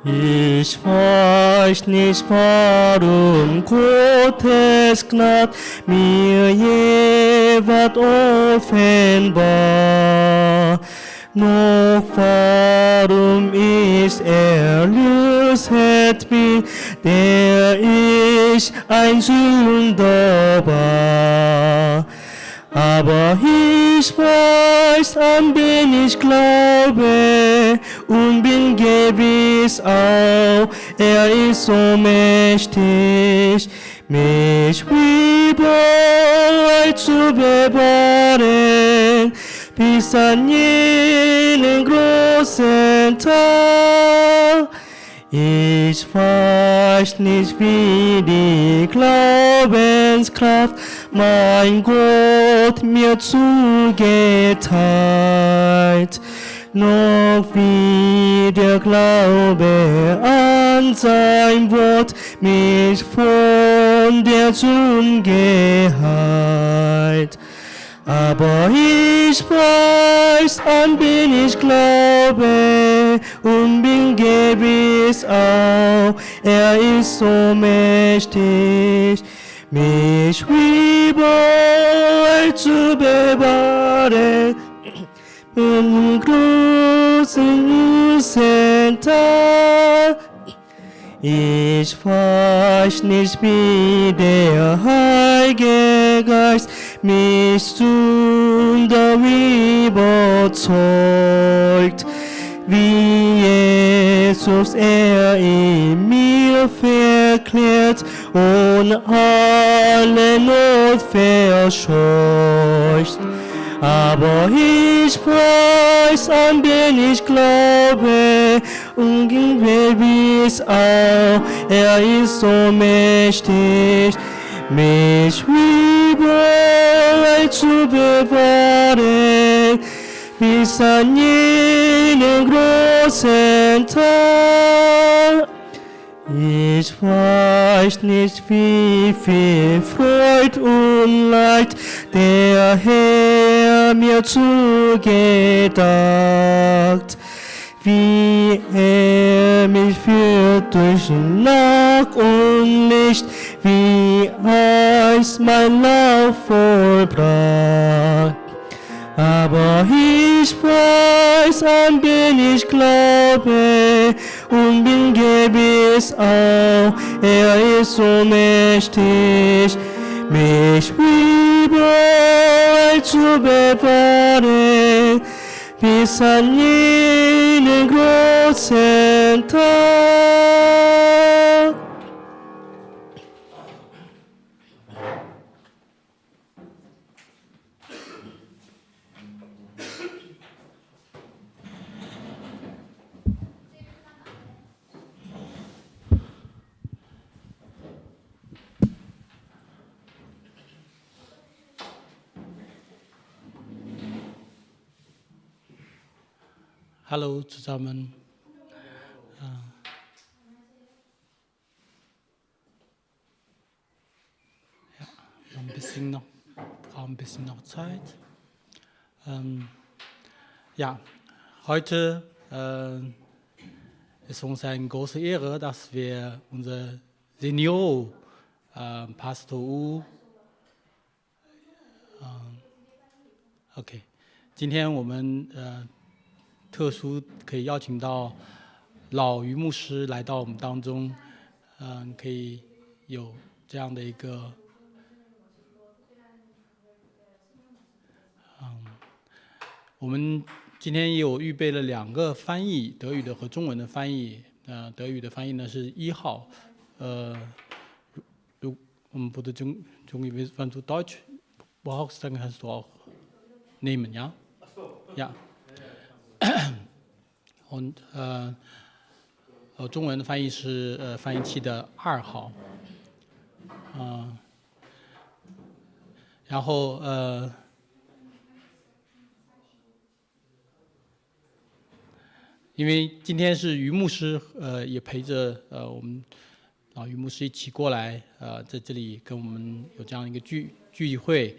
Ich weiß nicht, warum Gott es gnad mir je wat offenbar. Noch warum ist erlöset mich, der ich ein Sünder war. Aber ich weiß, an wen ich glaube und bin gewiss auch, er ist so mächtig, mich wie bereit zu bewahren, bis an jenen großen Tag. Ich weiß nicht, wie die Glaubenskraft mein Gott mir zugeteilt, noch wie der Glaube an sein Wort mich von der Sünde heilt. Aber ich weiß, an wen ich glaube und bin gewiss auch, er ist so mächtig, mich wie bereit zu bewahren, im großen Tag. Ich weiß nicht, wie der Heilige Geist mich Sünder überzeugt, wie Jesus er in mir verklärt und alle Not verscheucht. Aber ich weiß, an wen ich glaube und gewiss auch, er ist so mächtig, mich wie bereit zu bewahren, bis an jenen großen Tag. Ich weiß nicht, wie viel Freud und Leid der Herr mir zugedacht, wie er mich führt durch Nacht und Licht, wie heiß mein Lauf vollbracht. Aber ich weiß, an wen ich glaube und bin gewiss auch, er ist so mächtig, mich wie bereit zu bewahren, bis an jenen großen Tag. Hallo zusammen. Ja, brauchen ein bisschen noch Zeit. Ja, heute ist uns eine große Ehre, dass wir unser Senior Pastor Wu 今天我们特殊可以邀请到老于牧师来到我们当中，可以有这样的一个，我们今天也有预备了2个翻译，德语的和中文的翻译。德语的翻译呢是1号，我们不得中译wenn du Deutsch brauchst, dann kannst du auch nehmen, ja? Ja. Und 中文的翻译是翻译器的2号，然后因为今天是于牧师也陪着我们老于牧师一起过来在这里跟我们有这样一个聚会，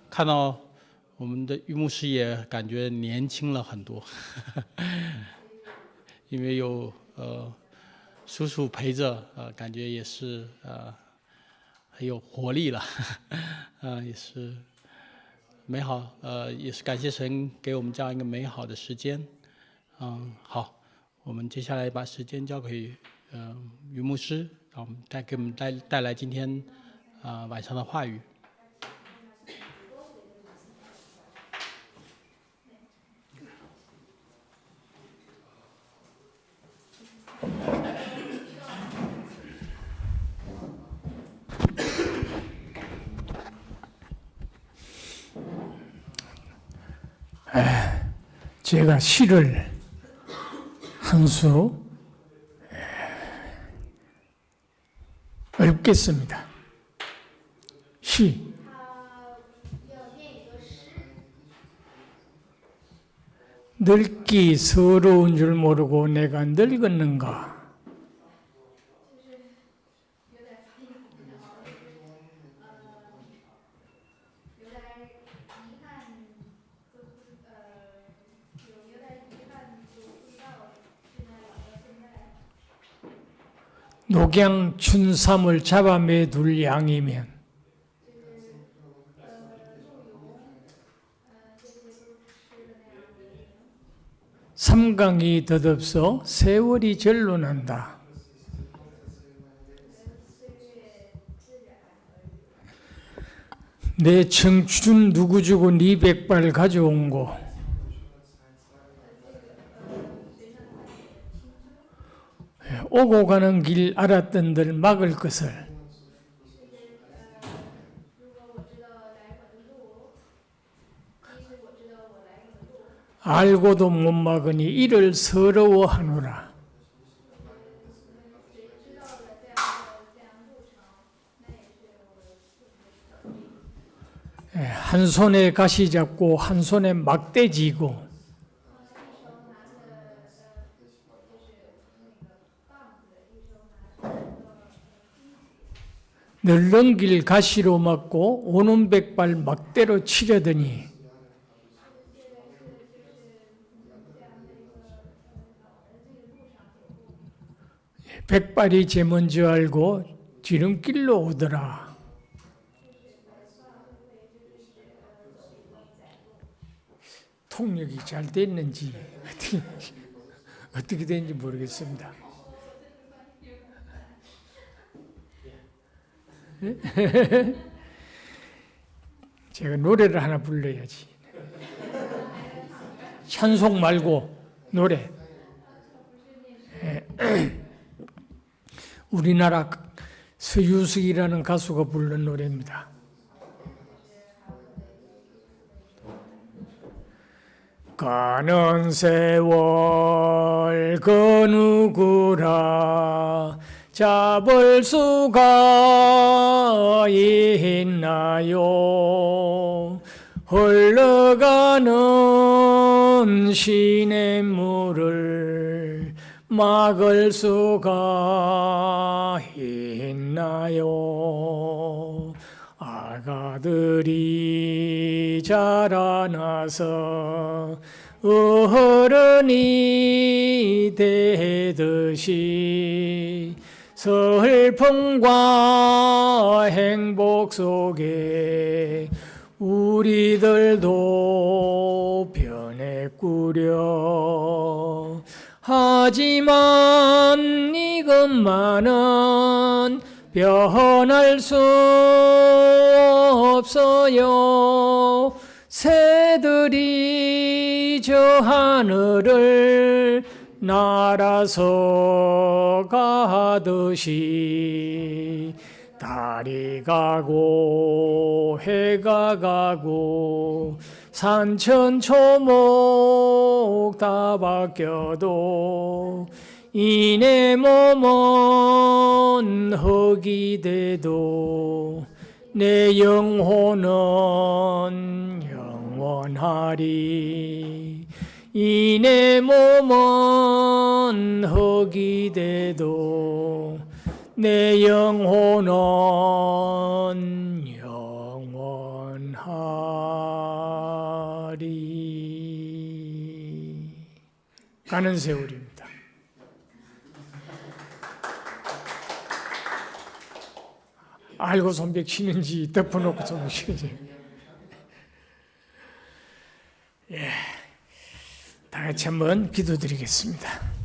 看到我们的于牧师也感觉年轻了很多，因为有叔叔陪着，感觉也是很有活力了，也是美好，也是感谢神给我们这样一个美好的时间。好，我们接下来把时间交给于牧师，让我们给我们带来今天晚上的话语。제가 시를 한 수 읽겠습니다. 시. 늙기 서러운 줄 모르고 내가 늙었는가? 녹양 춘삼을 잡아매둘 양이면 삼강이 덧없어 세월이 절로 난다. 내 청춘 누구 주고 네 백발 가져온 고 오고 가는 길 알았던들 막을 것을 알고도 못 막으니 이를 서러워하노라. 한 손에 가시 잡고 한 손에 막대 쥐고 널른 길 가시로 막고 오는 백발 막대로 치려더니 백발이 제 먼저 알고 지름길로 오더라. 통역이 잘 됐는지 어떻게 됐는지 모르겠습니다. 제가 노래를 하나 불러야지. 찬송 말고 노래. 우리나라 서유숙이라는 가수가 부른 노래입니다. 가는 세월 그 누구라 잡을 수가 있나요? 흘러가는 시냇물을 막을 수가 있나요? 아가들이 자라나서 어른이 되듯이 슬픔과 행복 속에 우리들도 변했구려. 하지만 이것만은 변할 수 없어요. 새들이 저 하늘을 날아서 가듯이 달이 가고 해가 가고 산천초목 다 바뀌어도 이내 몸은 흙이 돼도 내 영혼은 영원하리. 이내 몸은 흙이 돼도 내 영혼은 영원하리. 가는 세월입니다. 알고 손뼉 치는지 덮어놓고 손뼉 치는지. 예, 다 같이 한번 기도드리겠습니다.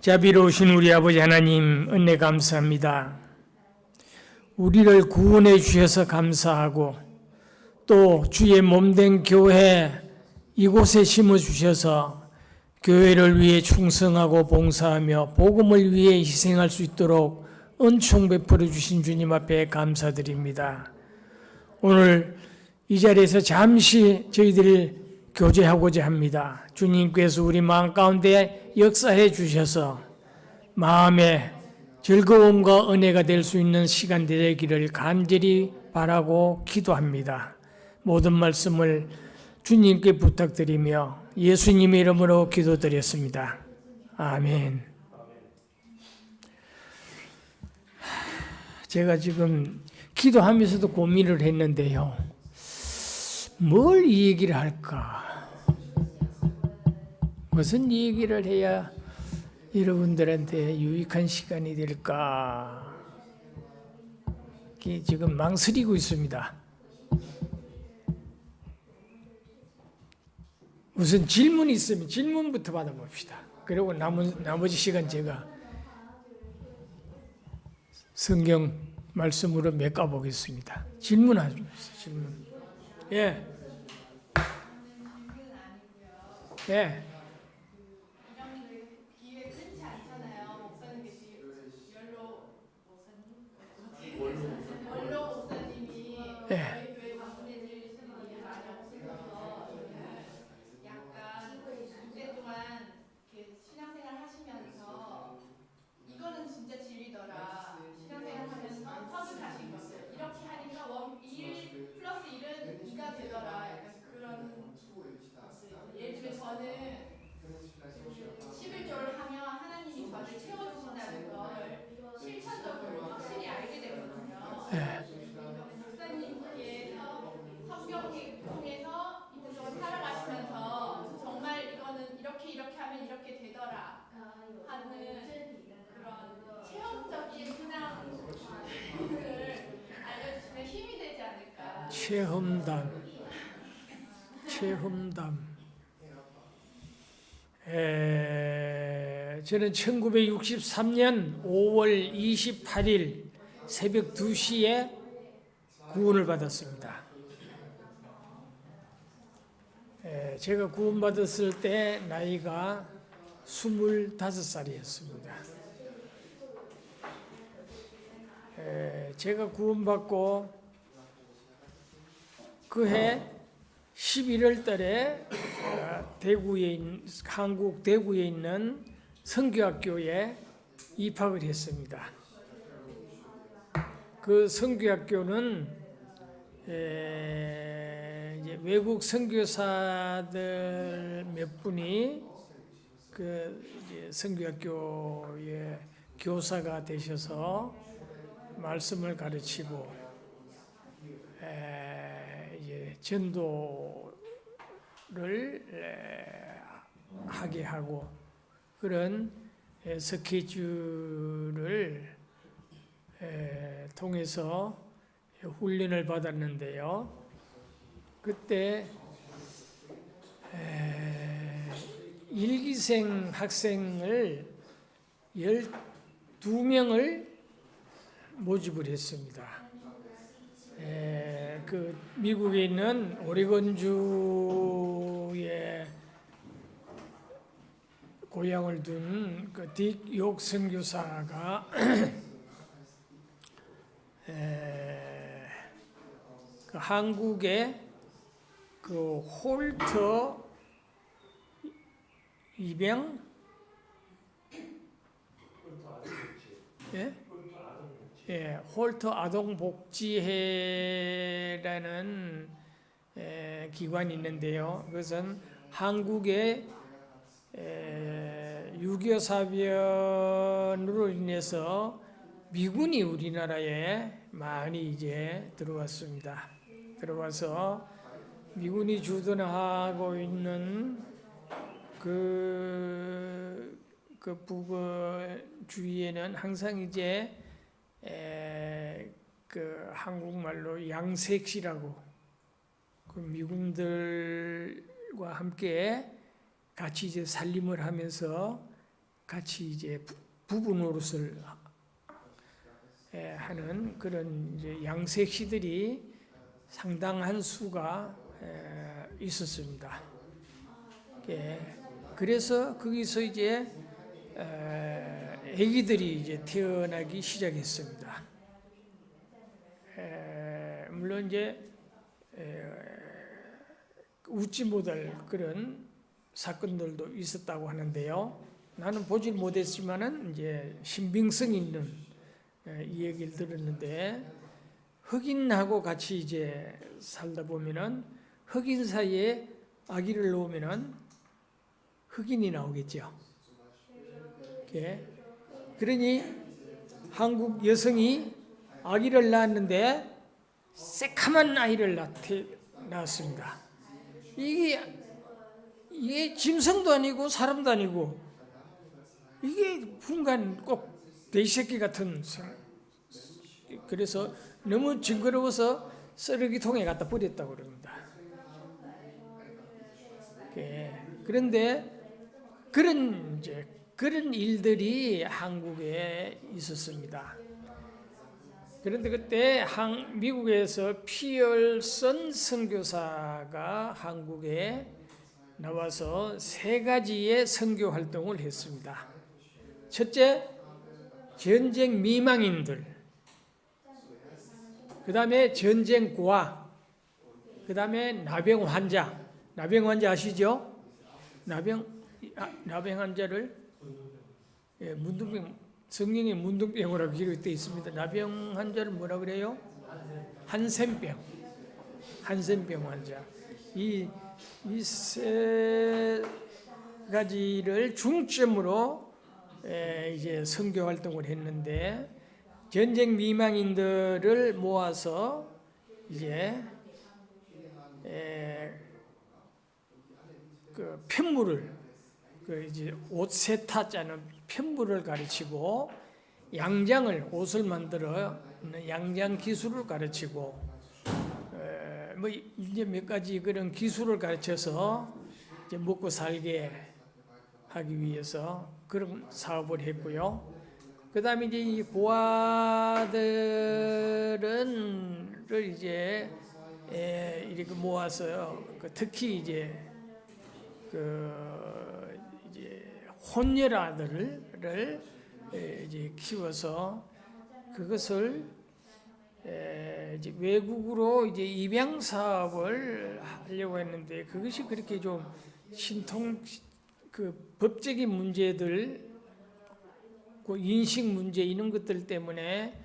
자비로우신 우리 아버지 하나님, 은혜 감사합니다. 우리를 구원해 주셔서 감사하고 또 주의 몸된 교회 이곳에 심어 주셔서 교회를 위해 충성하고 봉사하며 복음을 위해 희생할 수 있도록 은총 베풀어 주신 주님 앞에 감사드립니다. 오늘 이 자리에서 잠시 저희들을 교제하고자 합니다. 주님께서 우리 마음 가운데 역사해 주셔서 마음의 즐거움과 은혜가 될 수 있는 시간 되기를 간절히 바라고 기도합니다. 모든 말씀을 주님께 부탁드리며 예수님의 이름으로 기도드렸습니다. 아멘. 제가 지금 기도하면서도 고민을 했는데요. 뭘 이 얘기를 할까? 무슨 얘기를 해야 여러분들한테 유익한 시간이 될까? 지금 망설이고 있습니다. 무슨 질문이 있으면 질문부터 받아봅시다. 그리고 나머지 시간 제가 성경 말씀으로 메꿔보겠습니다. 질문하죠. 질문. 예. 예. 예. 목사님께서 성경을 통해서 이제 좀 살아가시면서 정말 이거는 이렇게 하면 이렇게 되더라 하는 그런 체험적인 신앙을 알려주시면 힘이 되지 않을까. 체험담. 저는 1963년 5월 28일 새벽 2시에 구원을 받았습니다. 제가 구원받았을 때 나이가 25살이었습니다. 제가 구원받고 그해 11월 달에 한국 대구에 있는 선교학교에 입학을 했습니다. 그 선교학교는 이제 외국 선교사들 몇 분이 그 이제 선교학교의 교사가 되셔서 말씀을 가르치고 이제 전도를 하게 하고 그런 스케줄을 통해서 훈련을 받았는데요. 그때 일기생 학생을 12명을 모집을 했습니다. 그 미국에 있는 오레곤주에 고향을 둔 그 딕 욕 선교사가 그 한국의 그 홀터 이병 홀터 아동복지회라는 기관이 있는데요. 그것은 한국의 유교 사변으로 인해서 미군이 우리나라에 많이 이제 들어왔습니다. 들어와서 미군이 주둔하고 있는 그 북어 주위에는 항상 이제 그 한국말로 양색시라고 그 미군들과 함께 같이 이제 살림을 하면서 같이 이제 부부 노릇을 하는 그런 이제 양색시들이 상당한 수가 있었습니다. 그래서 거기서 이제 아기들이 이제 태어나기 시작했습니다. 물론 이제 웃지 못할 그런 사건들도 있었다고 하는데요. 나는 보질 못했지만은 이제 신빙성 있는 이 얘기를 들었는데, 흑인하고 같이 이제 살다 보면은 흑인 사이에 아기를 놓으면은 흑인이 나오겠죠. 그러니 한국 여성이 아기를 낳았는데 새카만 아이를 낳았습니다. 이게 짐승도 아니고 사람도 아니고 이게 분간 꼭 돼지새끼 같은. 그래서 너무 징그러워서 쓰레기통에 갖다 버렸다고 그럽니다. 그런데 그런 일들이 한국에 있었습니다. 그런데 그때 미국에서 피얼슨 선교사가 한국에 나와서 3가지의 선교 활동을 했습니다. 첫째, 전쟁 미망인들. 그 다음에 전쟁 고아. 그 다음에 나병 환자. 나병 환자 아시죠? 나병 환자를 문둥병, 성경에 문둥병이라고 기록되어 있습니다. 나병 환자를 뭐라 그래요? 한센병 환자. 이 3가지를 중점으로 이제 선교 활동을 했는데, 전쟁 미망인들을 모아서 이제 그 편물을, 그 이제 옷 세타자는 편물을 가르치고, 옷을 만들어 양장 기술을 가르치고, 뭐 이제 몇 가지 그런 기술을 가르쳐서 이제 먹고 살게 하기 위해서 그런 사업을 했고요. 그 다음에 이제 이 고아들은 이제 이렇게 모아서 특히 이제 혼혈 아들을 이제 키워서 그것을 이제 외국으로 이제 입양 사업을 하려고 했는데, 그것이 그렇게 좀 그 법적인 문제들, 그 인식 문제 이런 것들 때문에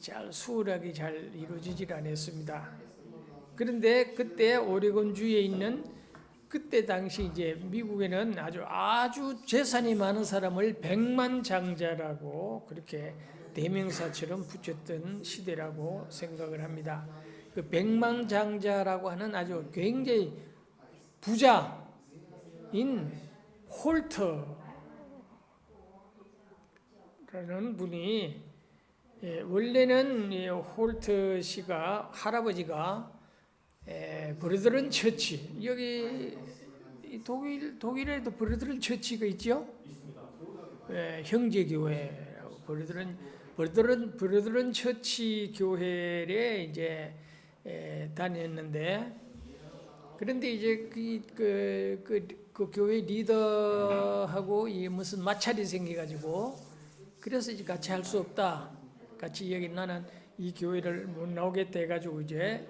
잘 수월하게 잘 이루어지질 않았습니다. 그런데 그때 오레곤주에 있는, 그때 당시 이제 미국에는 아주 재산이 많은 사람을 백만장자라고 그렇게 대명사처럼 붙였던 시대라고 생각을 합니다. 그 백만장자라고 하는 아주 굉장히 부자인 홀터라는 분이, 원래는 홀트 씨가 할아버지가 브레드런 처치, 여기 독일에도 브레드런 처치가 있죠? 형제교회 브레드런 처치 교회에 이제 다녔는데, 그런데 이제 그 교회 리더하고 무슨 마찰이 생겨가지고, 그래서 이제 같이 할 수 없다. 같이 여기 나는 이 교회를 못 나오겠다 해가지고 이제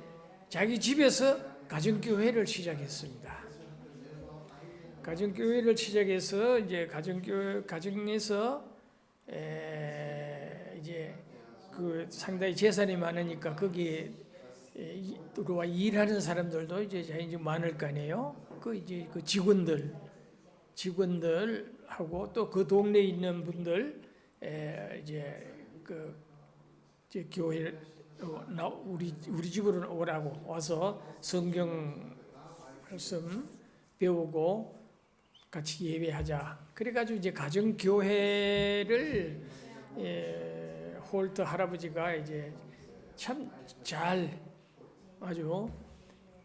자기 집에서 가정교회를 시작했습니다. 가정교회를 시작해서 이제 가정에서 이제 그 상당히 재산이 많으니까 거기에 들어와 일하는 사람들도 이제 많을 거 아니에요. 그 이제 그 직원들하고 또 그 동네에 있는 분들 이제 교회 우리 집으로 오라고 와서 성경 말씀 배우고 같이 예배하자. 그래가지고 이제 가정교회를 홀트 할아버지가 이제 참 잘 아주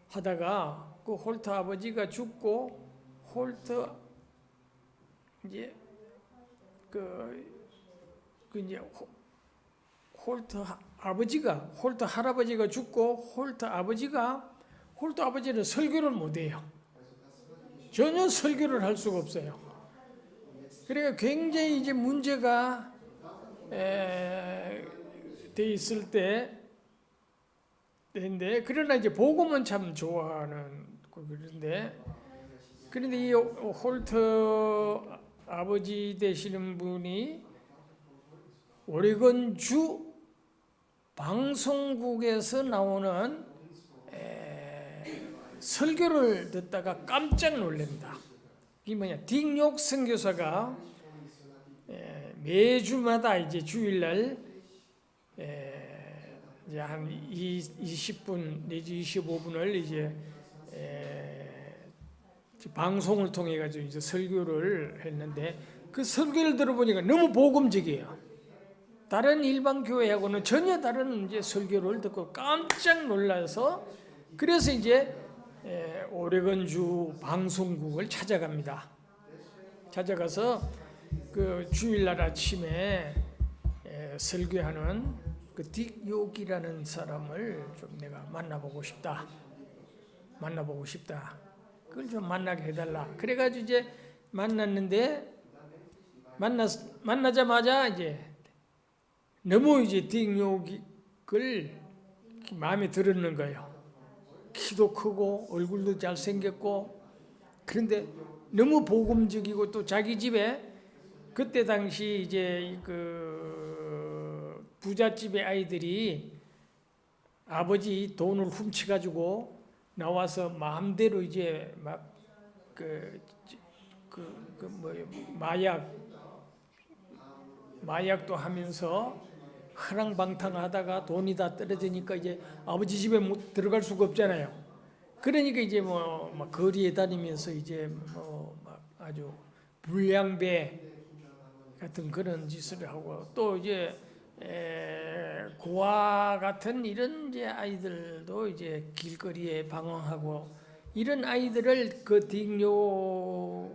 하다가 그 홀트 아버지가 죽고 홀트 이제 이제 홀트 할아버지가 죽고 홀트 아버지는 설교를 못해요. 전혀 설교를 할 수가 없어요. 그러니까 굉장히 이제 문제가 돼 있을 때인데, 그러나 이제 복음은 참 좋아하는 그런데 이 홀트 아버지 되시는 분이 오레곤 주 방송국에서 나오는 설교를 듣다가 깜짝 놀랍니다. 이게 뭐냐? 딕욕 선교사가 매주마다 이제 주일날 이제 한 20분 내지 25분을 이제 방송을 통해 가지고 이제 설교를 했는데, 그 설교를 들어보니까 너무 복음적이에요. 다른 일반 교회하고는 전혀 다른 이제 설교를 듣고 깜짝 놀라서, 그래서 이제 오레곤주 방송국을 찾아갑니다. 찾아가서 그 주일날 아침에 설교하는 그 딕욕이라는 사람을 좀 내가 만나보고 싶다. 그걸 좀 만나게 해달라. 그래가지고 이제 만났는데, 만나자마자 이제 너무 이제 딕욕을 마음에 들었는 거예요. 키도 크고 얼굴도 잘생겼고, 그런데 너무 복음적이고, 또 자기 집에 그때 당시 이제 그 부잣집의 아이들이 아버지 돈을 훔쳐가지고 나와서 마음대로 이제 막 마약도 하면서 허랑방탕하다가 돈이 다 떨어지니까 이제 아버지 집에 못 들어갈 수가 없잖아요. 그러니까 이제 막 거리에 다니면서 이제 막 아주 불량배 같은 그런 짓을 하고, 또 이제 고아 같은 이런 이제 아이들도 이제 길거리에 방황하고, 이런 아이들을 그 딕욕이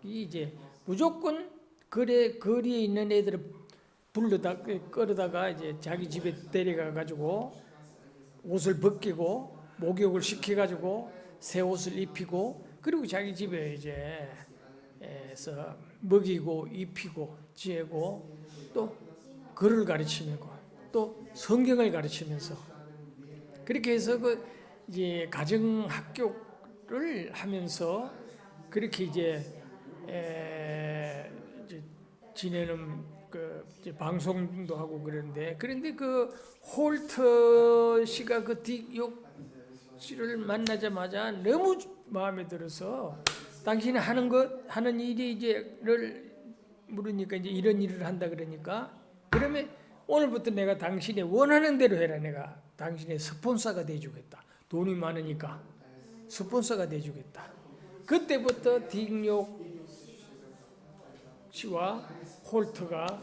이제 무조건 거리에 있는 애들을 끌어다가 이제 자기 집에 데려가 가지고 옷을 벗기고 목욕을 시켜 가지고 새 옷을 입히고, 그리고 자기 집에 이제 에서 먹이고 입히고 지내고, 또 글을 가르치고 또 성경을 가르치면서, 그렇게 해서 그 이제 가정 학교를 하면서 그렇게 이제 지내는 그 이제 방송도 하고 그런데 그 홀트 씨가 그 딕욕 씨를 만나자마자 너무 마음에 들어서, 당신이 하는 일이 이제를 물으니까 이제 이런 일을 한다 그러니까, 그러면 오늘부터 내가 당신이 원하는 대로 해라. 내가 당신의 스폰서가 돼주겠다. 돈이 많으니까 스폰서가 돼주겠다. 그때부터 딕욕 씨와 홀트가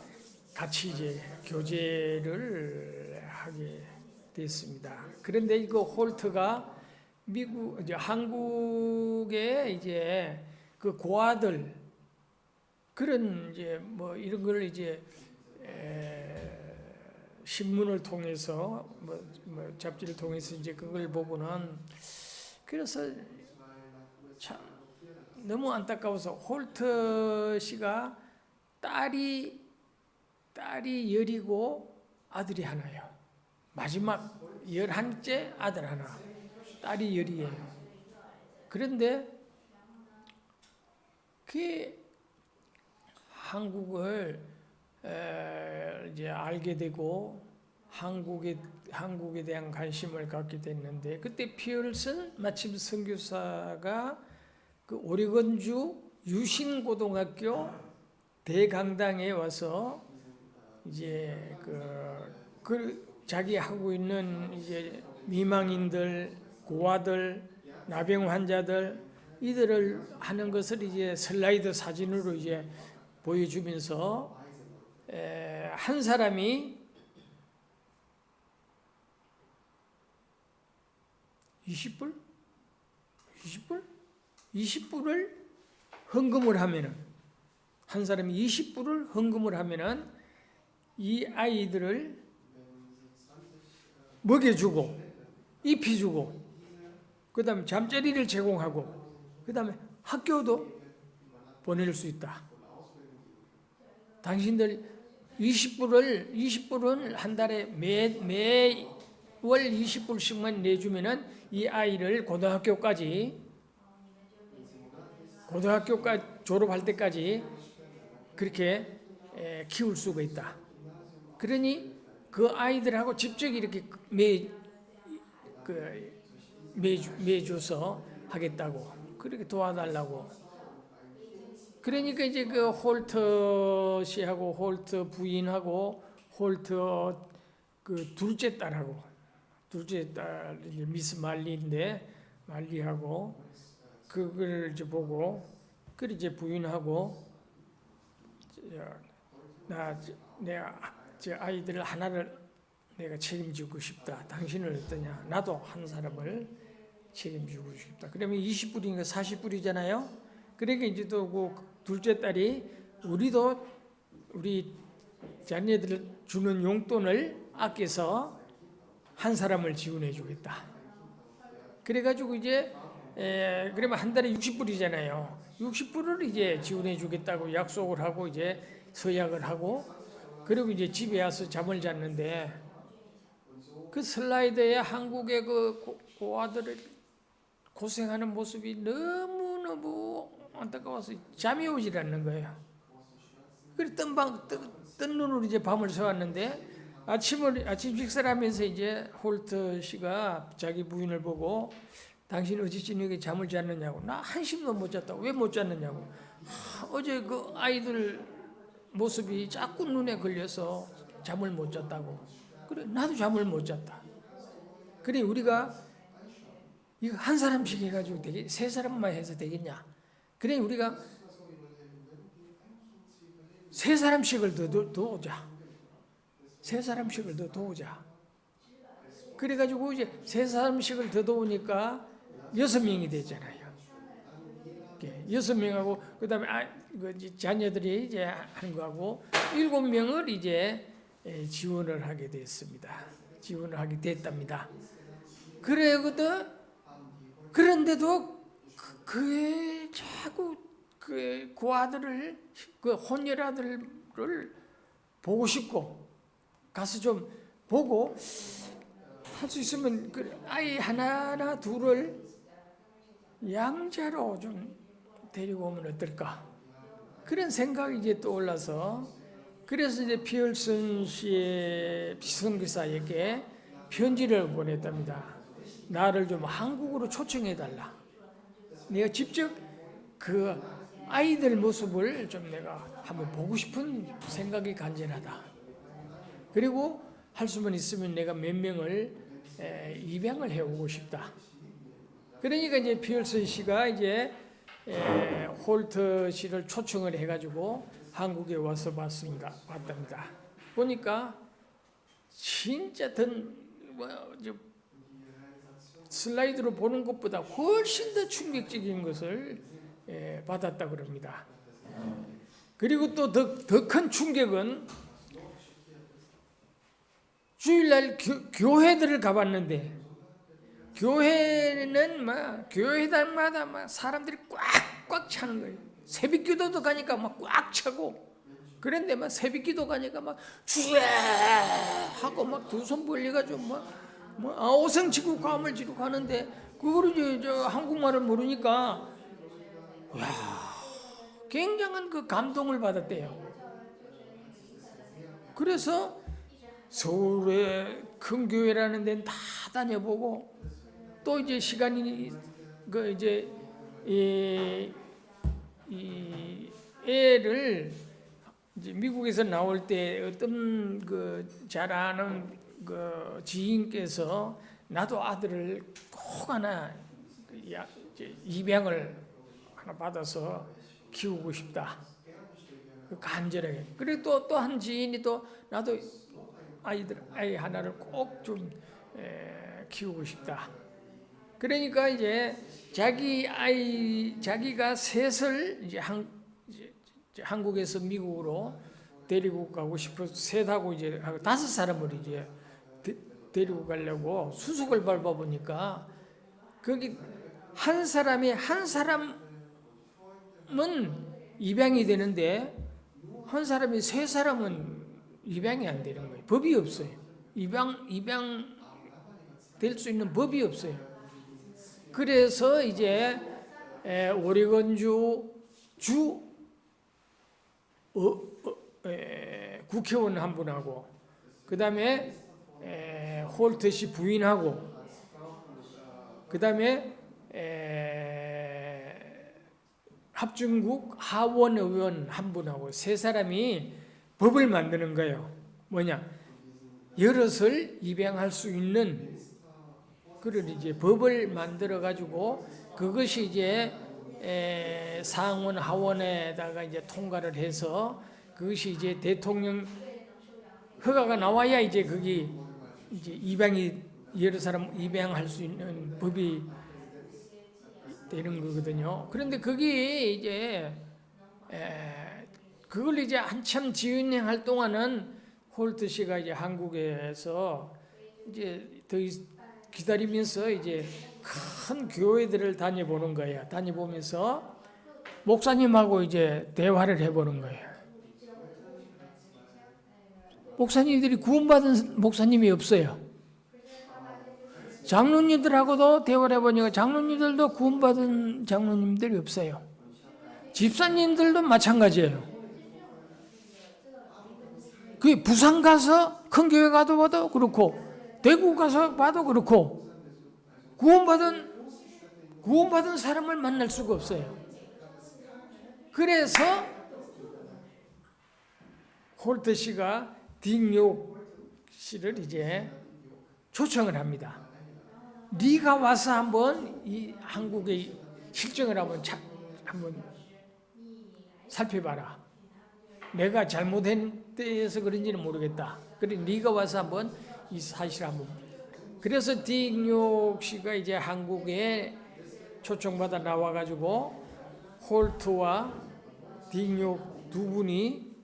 같이 이제 교제를 하게 됐습니다. 그런데 이거 홀트가 한국에 이제 그 고아들 그런 이제 뭐 이런 걸 이제 신문을 통해서 뭐 잡지를 통해서 이제 그걸 보고는, 그래서 참 너무 안타까워서, 홀트 씨가 딸이 10이고 아들이 하나예요. 마지막 11째 아들 하나, 딸이 10이에요. 그런데 그 한국을 이제 알게 되고 한국에 대한 관심을 갖게 됐는데, 그때 피얼슨 마침 선교사가 그 오레곤주 유신고등학교 대강당에 와서 이제 그 자기 하고 있는 이제 미망인들, 고아들, 나병 환자들 이들을 하는 것을 이제 슬라이드 사진으로 이제 보여주면서 한 사람이 20불? 20불? 20불을 헌금을 하면은, 한 사람이 20불을 헌금을 하면은 이 아이들을 먹여주고 입혀주고 그 다음에 잠자리를 제공하고 그 다음에 학교도 보낼 수 있다. 당신들 20불은 한 달에 매월 20불씩만 내주면은 이 아이를 고등학교까지 졸업할 때까지 그렇게 키울 수가 있다. 그러니 그 아이들하고 직접 이렇게 매줘서 하겠다고 그렇게 도와달라고. 그러니까 이제 그 홀트 씨하고 홀트 부인하고 홀트 그 둘째 딸 이제 미스 말리인데 말리하고 그걸 이제 보고 그 이제 부인하고 내가 저 아이들 하나를 내가 책임지고 싶다. 당신은 어떠냐? 나도 한 사람을 책임지고 싶다. 그러면 20불이니까 40불이잖아요. 그러니까 이제 또 그 둘째 딸이 우리도 우리 자녀들 주는 용돈을 아껴서 한 사람을 지원해 주겠다. 그래가지고 이제 그러면 한 달에 60불이잖아요. 60불을 이제 지원해 주겠다고 약속을 하고 이제 서약을 하고 그리고 이제 집에 와서 잠을 잤는데 그 슬라이드에 한국의 그 고아들을 고생하는 모습이 너무너무 안타까워서 잠이 오질 않는 거예요. 그래서 뜬 눈으로 이제 밤을 새웠는데 아침 식사를 하면서 이제 홀트 씨가 자기 부인을 보고 당신 어제 저녁에 잠을 잤느냐고. 나 한숨도 못 잤다. 왜 못 잤느냐고. 어제 그 아이들 모습이 자꾸 눈에 걸려서 잠을 못 잤다고. 그래 나도 잠을 못 잤다. 그래 우리가 이거 한 사람씩 해가지고 세 사람만 해서 되겠냐? 그래 우리가 세 사람씩을 더 도우자. 세 사람씩을 더 도우자. 그래가지고 이제 세 사람씩을 더 도우니까 6명이 되잖아요. 6명하고 그다음에 자녀들이 이제 하는 거하고 7명을 이제 지원을 하게 됐습니다. 지원을 하게 됐답니다. 그런데도 그의 자꾸 그 아들을 그 혼혈 아들을 보고 싶고 가서 좀 보고 할 수 있으면 그 아이 하나나 둘을 양자로 좀 데리고 오면 어떨까 그런 생각이 이제 떠올라서 그래서 이제 피얼슨 씨의 선교사에게 편지를 보냈답니다. 나를 좀 한국으로 초청해 달라. 내가 직접 그 아이들 모습을 좀 내가 한번 보고 싶은 생각이 간절하다. 그리고 할 수만 있으면 내가 몇 명을 입양을 해오고 싶다. 그러니까 이제 피얼슨 씨가 이제 홀트 씨를 초청을 해가지고 한국에 와서 봤답니다. 보니까 진짜 슬라이드로 보는 것보다 훨씬 더 충격적인 것을 받았다고 합니다. 그리고 또 더 큰 충격은 주일날 교회들을 가봤는데 교회는 막 교회당마다 막 사람들이 꽉꽉 차는 거예요. 새벽기도도 가니까 막 꽉 차고 그런데 막 새벽기도 가니까 막 주야 하고 막 두 손 벌려가지고 뭐 아우성 치고 감을 지르고 가는데 그거를 이제 한국말을 모르니까 굉장한 그 감동을 받았대요. 그래서 서울의 큰 교회라는 데는 다 다녀보고 또 이제 시간이 그 이제 이 애를 이제 미국에서 나올 때 어떤 그 잘 아는 그 지인께서 나도 아들을 꼭 하나 입양을 하나 받아서 키우고 싶다. 간절하게. 그리고 또 한 지인이 또 나도 아이 하나를 꼭 좀 키우고 싶다. 그러니까 이제 자기가 셋을 이제 한국에서 미국으로 데리고 가고 싶어서 셋하고 이제 5사람을 이제 데리고 가려고 수속을 밟아 보니까 거기 한 사람은 입양이 되는데 한 사람이 3사람은 입양이 안 되는 거예요. 법이 없어요. 입양 될 수 있는 법이 없어요. 그래서 이제 오레곤주 국회의원 한 분하고 그 다음에 홀트시 부인하고 그 다음에 합중국 하원 의원 한 분하고 3사람이 법을 만드는 거예요. 뭐냐? 여럿을 입양할 수 있는 그런 이제 법을 만들어 가지고 그것이 이제 상원 하원에다가 이제 통과를 해서 그것이 이제 대통령 허가가 나와야 이제 거기 이제 여러 사람 입양할 수 있는 법이 되는 거거든요. 그런데 거기 이제 그걸 이제 한참 진행할 동안은 홀트 씨가 이제 한국에서 이제 더 기다리면서 이제 큰 교회들을 다녀보는 거예요. 다녀보면서 목사님하고 이제 대화를 해보는 거예요. 목사님들이 구원받은 목사님이 없어요. 장로님들하고도 대화를 해보니까 장로님들도 구원받은 장로님들이 없어요. 집사님들도 마찬가지예요. 그 부산 가서 큰 교회 가도 봐도 그렇고 대구 가서 봐도 그렇고 구원받은 사람을 만날 수가 없어요. 그래서 홀트 씨가 딩욕 씨를 이제 초청을 합니다. 네가 와서 한번 이 한국의 실정을 한번 살펴봐라. 내가 잘못한 데에서 그런지는 모르겠다. 그래 네가 와서 한번 이 사실 한번. 그래서 딩욕 씨가 이제 한국에 초청받아 나와가지고 홀트와 딩욕 두 분이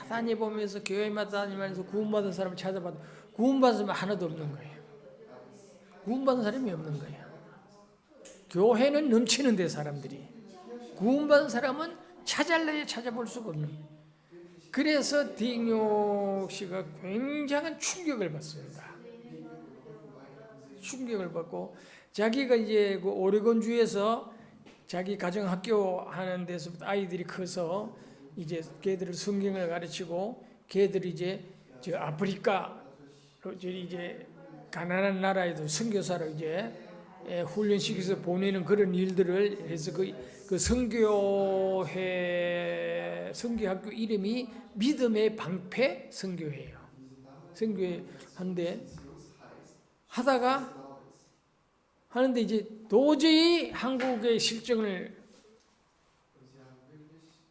다 다녀보면서 교회마다 다니면서 구원받은 사람을 찾아봐도 구원받은 사람이 하나도 없는 거예요. 구원받은 사람이 없는 거예요. 교회는 넘치는데 사람들이 구원받은 사람은 찾아내야 찾아볼 수가 없는 거예요. 그래서 딩욕 씨가 굉장한 충격을 받습니다. 충격을 받고 자기가 이제 그 오레곤주에서 자기 가정학교 하는 데서부터 아이들이 커서 이제 걔들을 성경을 가르치고 걔들이 이제 저 아프리카로 이제 가난한 나라에도 선교사로 이제 훈련시켜서 보내는 그런 일들을 해서 그 선교학교 이름이 믿음의 방패 선교회예요. 선교회 한데 하는데 이제 도저히 한국의 실정을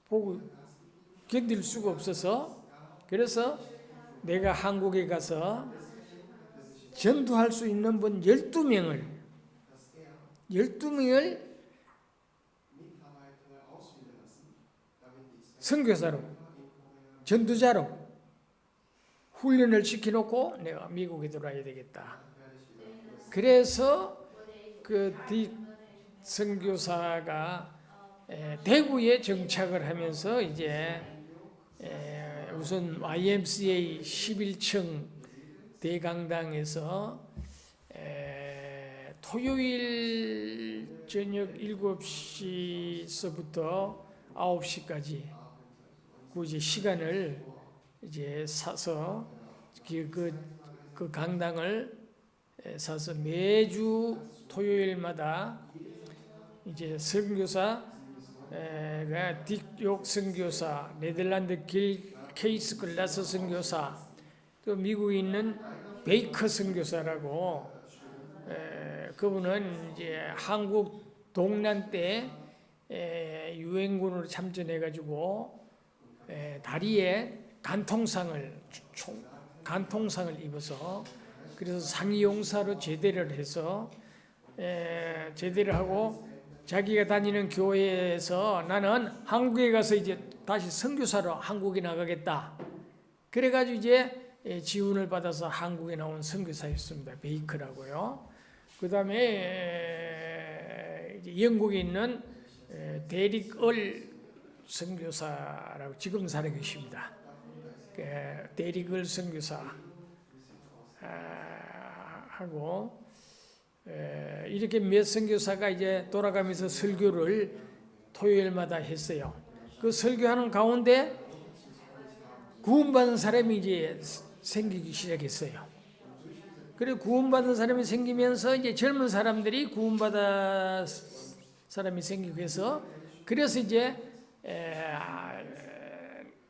보고 견딜 수가 없어서 그래서 내가 한국에 가서 전도할 수 있는 분 12명을 선교사로 전도자로 훈련을 시켜놓고 내가 미국에 들어와야 되겠다. 그래서 그 선교사가 대구에 정착을 하면서 이제 우선 YMCA 11층 대강당에서 토요일 저녁 7시서부터 9시까지 그 이제 시간을 이제 사서 그 강당을 사서 매주 토요일마다 이제 선교사가 딕욕 선교사, 네덜란드 길 케이스 글라스 선교사, 또 미국에 있는 베이커 선교사라고 그분은 이제 한국 동란 때 유엔군으로 참전해가지고 다리에 간통상을 입어서 그래서 상위용사로 제대를 해서 제대를 하고 자기가 다니는 교회에서 나는 한국에 가서 이제 다시 선교사로 한국에 나가겠다. 그래가지고 이제 지원을 받아서 한국에 나온 선교사였습니다. 베이커라고요. 그 다음에 영국에 있는 데릭 얼 선교사라고 지금 살아계십니다. 데릭 얼 선교사 하고 이렇게 몇 선교사가 이제 돌아가면서 설교를 토요일마다 했어요. 그 설교하는 가운데 구원받은 사람이 이제 생기기 시작했어요. 그리고 구원받은 사람이 생기면서 이제 젊은 사람들이 구원받은 사람이 생기고 해서 그래서 이제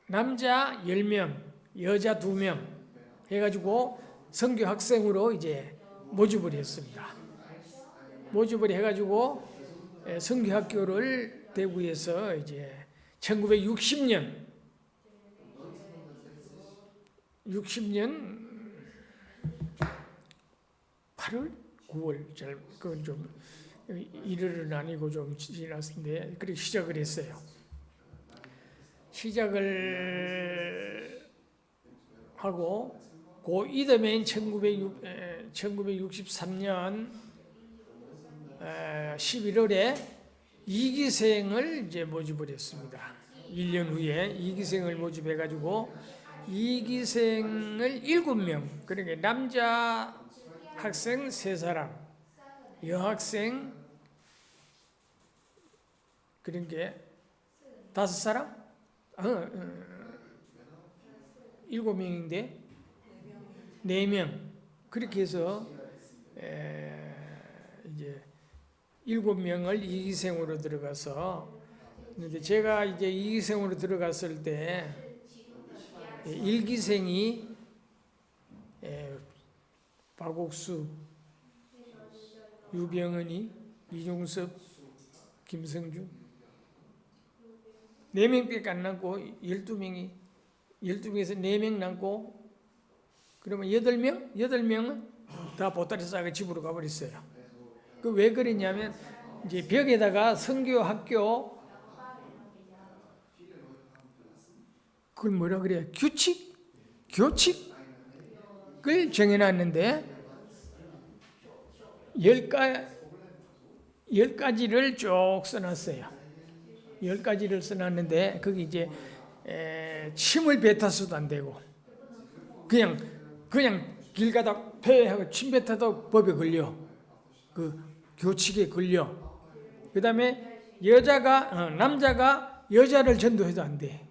남자 10명, 여자 2명 해가지고 선교 학생으로 이제 모집을 했습니다. 모집을 해가지고 선교학교를 대구에서 이제 1960년 8월, 9월 잘 그건 좀 일일은 아니고 좀 지났는데 그렇게 시작을 했어요. 시작을 하고 그 이듬해인 1963년 11월에 이기생을 이제 모집을 했습니다. 1년 후에 이기생을 모집해가지고 이기생을 7명, 그러니까 남자 학생 3사람, 여학생 그러니까 5사람? 7명인데 4명 그렇게 해서 이제 7명을 이기생으로 들어가서 근데 제가 이제 이기생으로 들어갔을 때 1기생이 박옥수, 유병은이, 이종섭, 김성주 4명밖에 안 남고 12명에서 4명 남고 그러면 8명은 다 보따리 싸고 집으로 가버렸어요. 그 왜 그랬냐면 이제 벽에다가 선교 학교 그걸 뭐라 그래요? 교칙을 정해놨는데 10가지를 쭉 써놨어요. 10가지를 써놨는데 거기 이제 침을 뱉어서도 안 되고 그냥 길 가다 폐하고 침 뱉어도 법에 걸려. 그 교칙에 걸려. 그 다음에 남자가 여자를 전도해도 안 돼.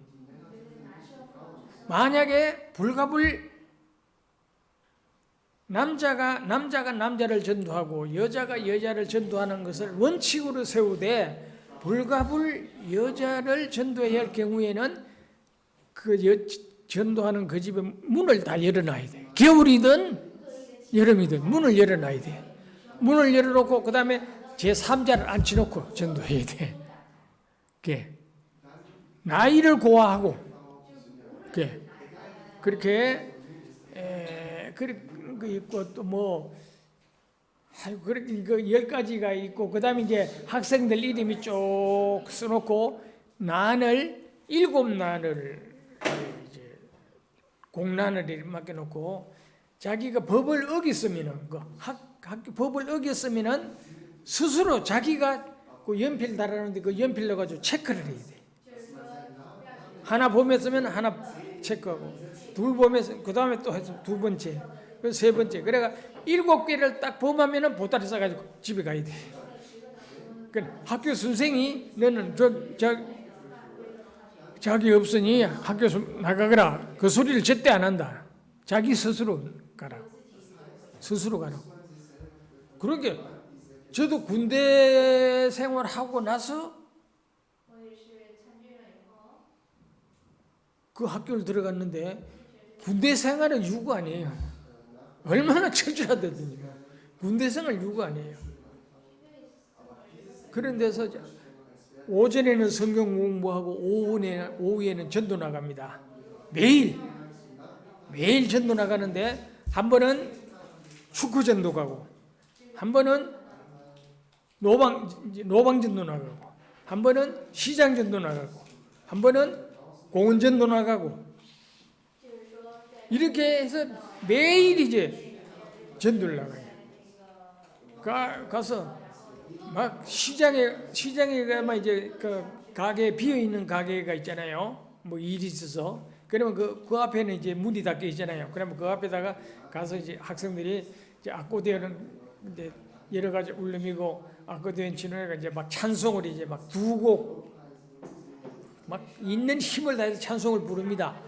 만약에 불가불 남자가 남자를 전도하고 여자가 여자를 전도하는 것을 원칙으로 세우되 불가불 여자를 전도해야 할 경우에는 그 전도하는 그 집의 문을 다 열어놔야 돼. 겨울이든 여름이든 문을 열어놔야 돼. 문을 열어놓고 그 다음에 제3자를 앉혀놓고 전도해야 돼. 나이를 고하하고 그렇게 그 있고 또 뭐 그렇게 그 10가지가 있고 그 다음에 이제 학생들 이름이 쭉 써놓고 난을 7난을 이제 공난을 맡겨놓고 자기가 법을 어겼으면은 학교 법을 어겼으면은 스스로 자기가 그 연필 달아놓는데 그 연필 넣어가지고 체크를 해야 돼. 하나 보면서면 하나 체크하고 둘 보면서 그 다음에 또 해서 2번째, 그래서 3번째. 그래가 7개를 딱 범하면은 보따리 싸가지고 집에 가야 돼. 그러니까 학교 선생이 너는 자기 없으니 학교에서 나가거라. 그 소리를 제때 안 한다. 자기 스스로 가라. 스스로 가라. 그러니까 저도 군대 생활하고 나서 그 학교를 들어갔는데 군대 생활은 유구 아니에요. 얼마나 철저하다든지 군대 생활 유구 아니에요. 그런 데서 오전에는 성경 공부하고 오후에는 전도 나갑니다. 매일 전도 나가는데 한 번은 축구전도 가고, 한 번은 노방전도 나가고, 한 번은 시장전도 나가고, 한 번은 공원전도 나가고, 이렇게 해서 매일 이제 전도를 나가요. 가서 막 시장에 가면 이제 그 가게 비어 있는 가게가 있잖아요. 뭐 일이 있어서 그러면 그 앞에는 이제 문이 닫혀 있잖아요. 그러면 그 앞에다가 가서 이제 학생들이 이제 아코디언은 이제 여러 가지 울림이고 아코디언 치는 이제 막 찬송을 이제 막 두 곡 막 있는 힘을 다해서 찬송을 부릅니다.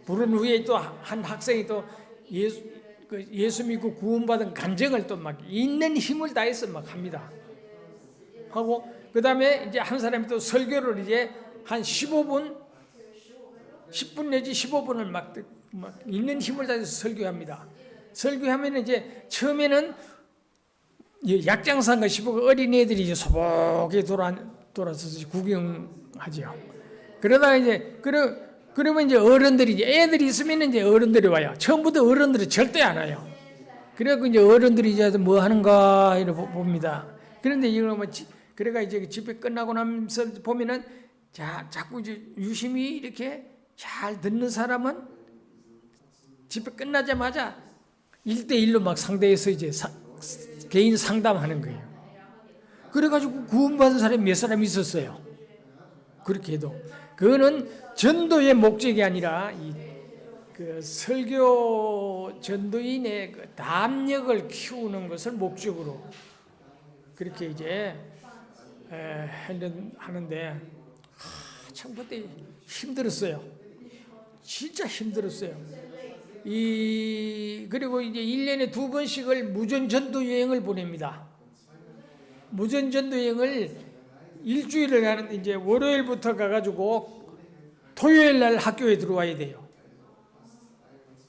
부른 후에 또 한 학생이 또 예수 믿고 구원받은 간증을 또 막 있는 힘을 다해서 막 합니다. 하고 그 다음에 이제 한 사람이 또 설교를 이제 한 15분, 10분 내지 15분을 막 있는 힘을 다해서 설교합니다. 설교하면 이제 처음에는 약장사인가 싶고 어린애들이 이제 소복하게 돌아서서 구경하죠. 그러다가 이제 그러면 이제 어른들이 이제 애들이 있으면 이제 어른들이 와요. 처음부터 어른들이 절대 안 와요. 그래갖고 이제 어른들이 이제 뭐 하는가 이렇게 봅니다. 그런데 이거 뭐 그래가 이제 집회 끝나고 나면서 보면은 자꾸 이제 유심히 이렇게 잘 듣는 사람은 집회 끝나자마자 1대1로 막 상대해서 이제 개인 상담하는 거예요. 그래가지고 구원받은 사람이 몇 사람 있었어요. 그렇게 해도 그거는 전도의 목적이 아니라 그 설교 전도인의 그 담력을 키우는 것을 목적으로 그렇게 이제 하는데 참 그때 힘들었어요. 진짜 힘들었어요. 그리고 이제 1년에 2번씩을 무전 전도 여행을 보냅니다. 무전 전도 여행을 일주일을 가는데 이제 월요일부터 가가지고 토요일 날 학교에 들어와야 돼요.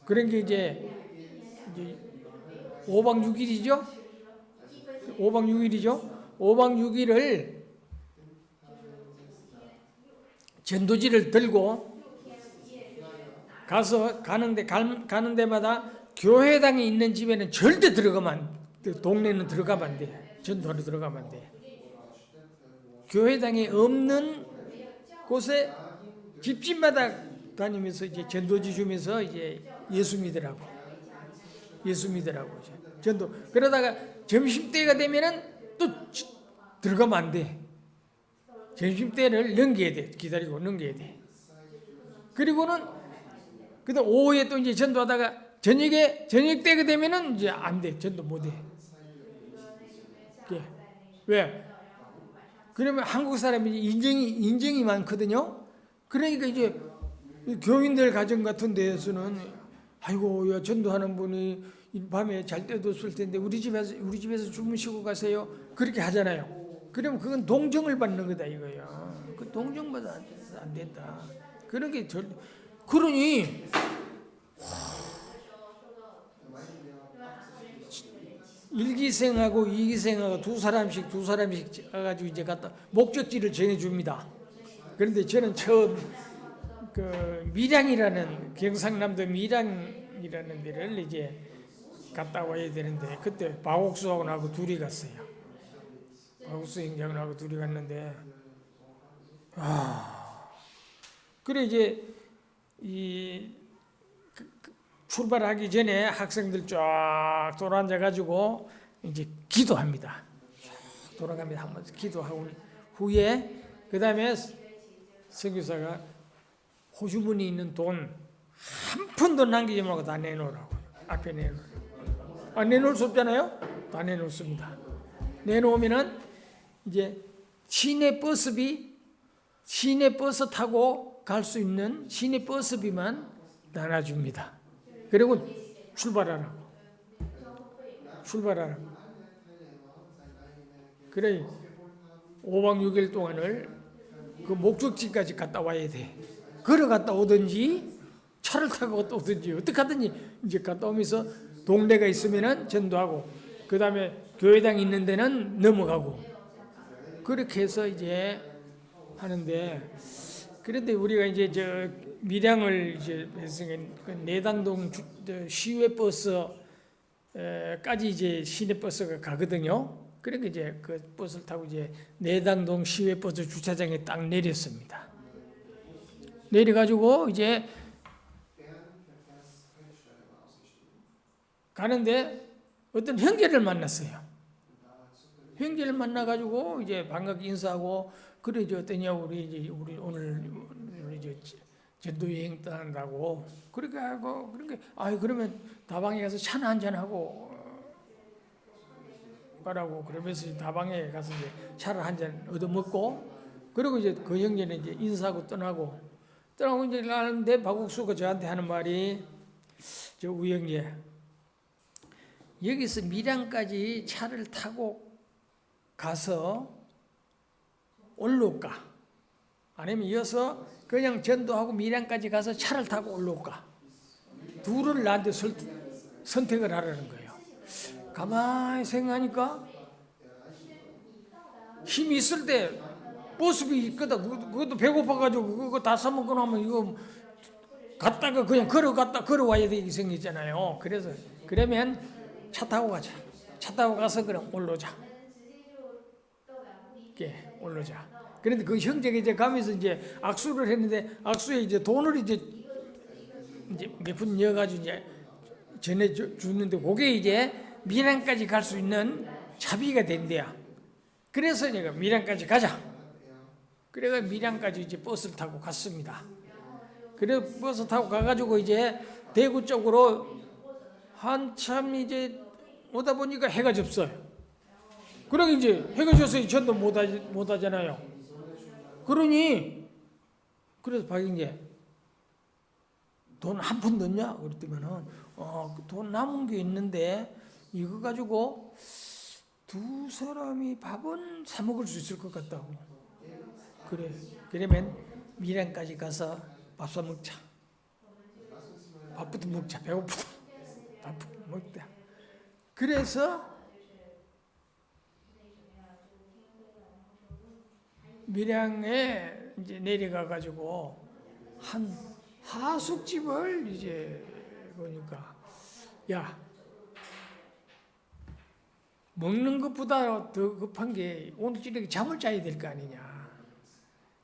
그런 게 이제 5박 6일이죠? 5박 6일이죠? 5박 6일을 전도지를 들고 가서 가는 데마다 교회당이 있는 집에는 절대 동네는 들어가면 안 돼. 전도하러 들어가면 안 돼. 교회당이 없는 곳에 집집마다 다니면서 이제 전도지 주면서 이제 예수 믿으라고 이제 전도. 그러다가 점심때가 되면은 또 들어가면 안 돼. 점심때를 넘겨야 돼. 기다리고 넘겨야 돼. 그리고는 그다음 오후에 또 이제 전도하다가 저녁 때가 되면은 이제 안 돼. 전도 못 해. 왜? 그러면 한국 사람이 인정이 많거든요. 그러니까 이제 교인들 가정 같은 데에서는 아이고 야 전도하는 분이 밤에 잘 때도 쓸 텐데 우리 집에서 주무시고 가세요. 그렇게 하잖아요. 그러면 그건 동정을 받는 거다 이거야. 그 동정받아 안 된다. 그런 게 그러니 일기생하고 이기생하고 두 사람씩 가지고 이제 갖다 목적지를 정해줍니다. 그런데 저는 처음 그 밀양이라는 경상남도 밀양이라는 데를 이제 갔다 와야 되는데 그때 박옥수하고 나하고 둘이 갔어요. 박옥수 형제하고 둘이 갔는데 그래 이제 출발하기 전에 학생들 쫙 돌아앉아 가지고 이제 기도합니다. 쫙 돌아가면서 한번 기도하고 후에 그 다음에 선교사가 호주머니 있는 돈 한 푼도 남기지 말고 다 내놓으라고. 앞에 내놓으라고. 내놓을 수 없잖아요. 다 내놓습니다. 내놓으면은 이제 시내 버스 타고 갈 수 있는 시내 버스비만 나눠줍니다. 그리고 출발하라고. 그래 5박 6일 동안을 그 목적지까지 갔다 와야 돼. 걸어갔다 오든지 차를 타고 오든지 어떻게 하든지 이제 갔다 오면서 동네가 있으면은 전도하고 그 다음에 교회당 있는 데는 넘어가고 그렇게 해서 이제 하는데 그런데 우리가 이제 저 밀양을 이제 해서 내단동 시외 버스 까지 이제 시내버스가 가거든요. 그러니까 이제 그 버스를 타고 이제 내당동 시외버스 주차장에 딱 내렸습니다. 내려가지고 이제 가는데 어떤 형제를 만났어요. 형제를 만나가지고 이제 반갑게 인사하고 그래 이제 어떠냐 우리 오늘 이제 전도 여행 떠난다고 그렇게 하고 그렇게 그러면 다방에 가서 차나 한잔 하고 가라고 그러면서 다방에 가서 이제 차를 한잔 얻어 먹고 그리고 이제 그 형제는 이제 인사하고 떠나고 이제 가는데 박국수가 저한테 하는 말이 저 우영재 여기서 밀양까지 차를 타고 가서 올라올까? 아니면 이어서 그냥 전도하고 밀양까지 가서 차를 타고 올라올까? 둘을 나한테 선택을 하라는 거예요. 가만히 생각하니까 힘이 있을 때 버스비 있거든. 그것도 배고파가지고 그거 다 사먹고 나면 이거 갔다가 그냥 걸어와야 되게 생겼잖아요. 그래서 그러면 차 타고 가자. 차 타고 가서 그럼 올라오자. 올라오자. 그런데 그 형제가 이제 가면서 이제 악수를 했는데 악수에 이제 돈을 이제 몇 푼 넣어가지고 이제 전해 주는데 그게 이제 밀양까지 갈 수 있는 차비가 된대야. 그래서 내가 밀양까지 가자. 그래가 밀양까지 이제 버스를 타고 갔습니다. 그래 버스 타고 가가지고 이제 대구 쪽으로 한참 이제 오다 보니까 해가 졌어요. 그러니 이제 해가 져서 전도 못 하잖아요. 그러니 그래서 박영재 돈 한 푼 넣냐? 그랬더니는 돈 남은 게 있는데 이거 가지고 두 사람이 밥은 사 먹을 수 있을 것 같다고. 그래. 그러면 밀양까지 가서 밥 사 먹자. 밥부터 먹자. 배고프다. 밥부터 먹자. 그래서 밀양에 이제 내려가 가지고 한 하숙집을 이제 보니까 야 먹는 것보다 더 급한 게 오늘 저녁에 잠을 자야 될 거 아니냐.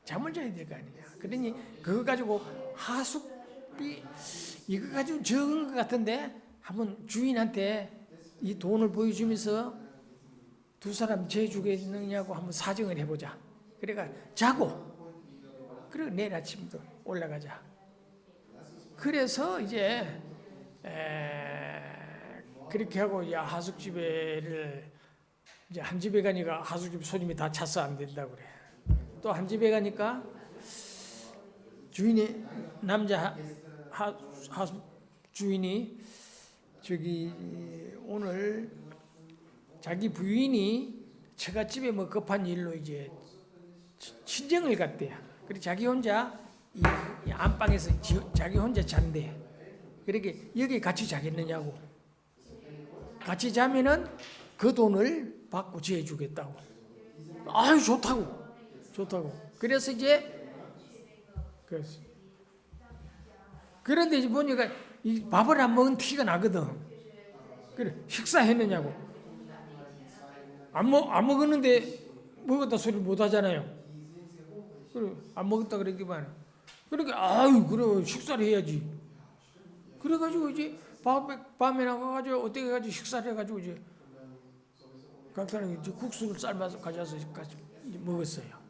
잠을 자야 될 거 아니냐. 그러니 그거 가지고 하숙비 이거 가지고 적은 것 같은데 한번 주인한테 이 돈을 보여주면서 두 사람 재주겠느냐고 한번 사정을 해보자. 그래가 자고 그리고 내일 아침도 올라가자. 그래서 이제 그렇게 하고 이제 하숙집에를 이제 한 집에 가니까 하숙집 손님이 다 차서 안 된다고 그래. 또 한 집에 가니까 주인이 남자 하숙 주인이 저기 오늘 자기 부인이 처갓집에 뭐 급한 일로 이제 친정을 갔대요. 그래 자기 혼자 이 안방에서 자기 혼자 잔대. 그렇게 여기 같이 자겠느냐고. 같이 자면은 그 돈을 받고 지어주겠다고. 아유 좋다고. 그래서 이제 그런데 이제 보니까 이 밥을 안 먹은 티가 나거든. 그래 식사했느냐고. 안 먹었는데 먹었다 소리 못 하잖아요. 그래 안 먹었다 그러기만. 그러니까 아유 그래 식사를 해야지. 그래가지고 이제 밤에 나가가지고 어떻게 가지고 식사를 해가지고 이제 각 사람이 이제 국수를 삶아서 가져와서 같이 먹었어요.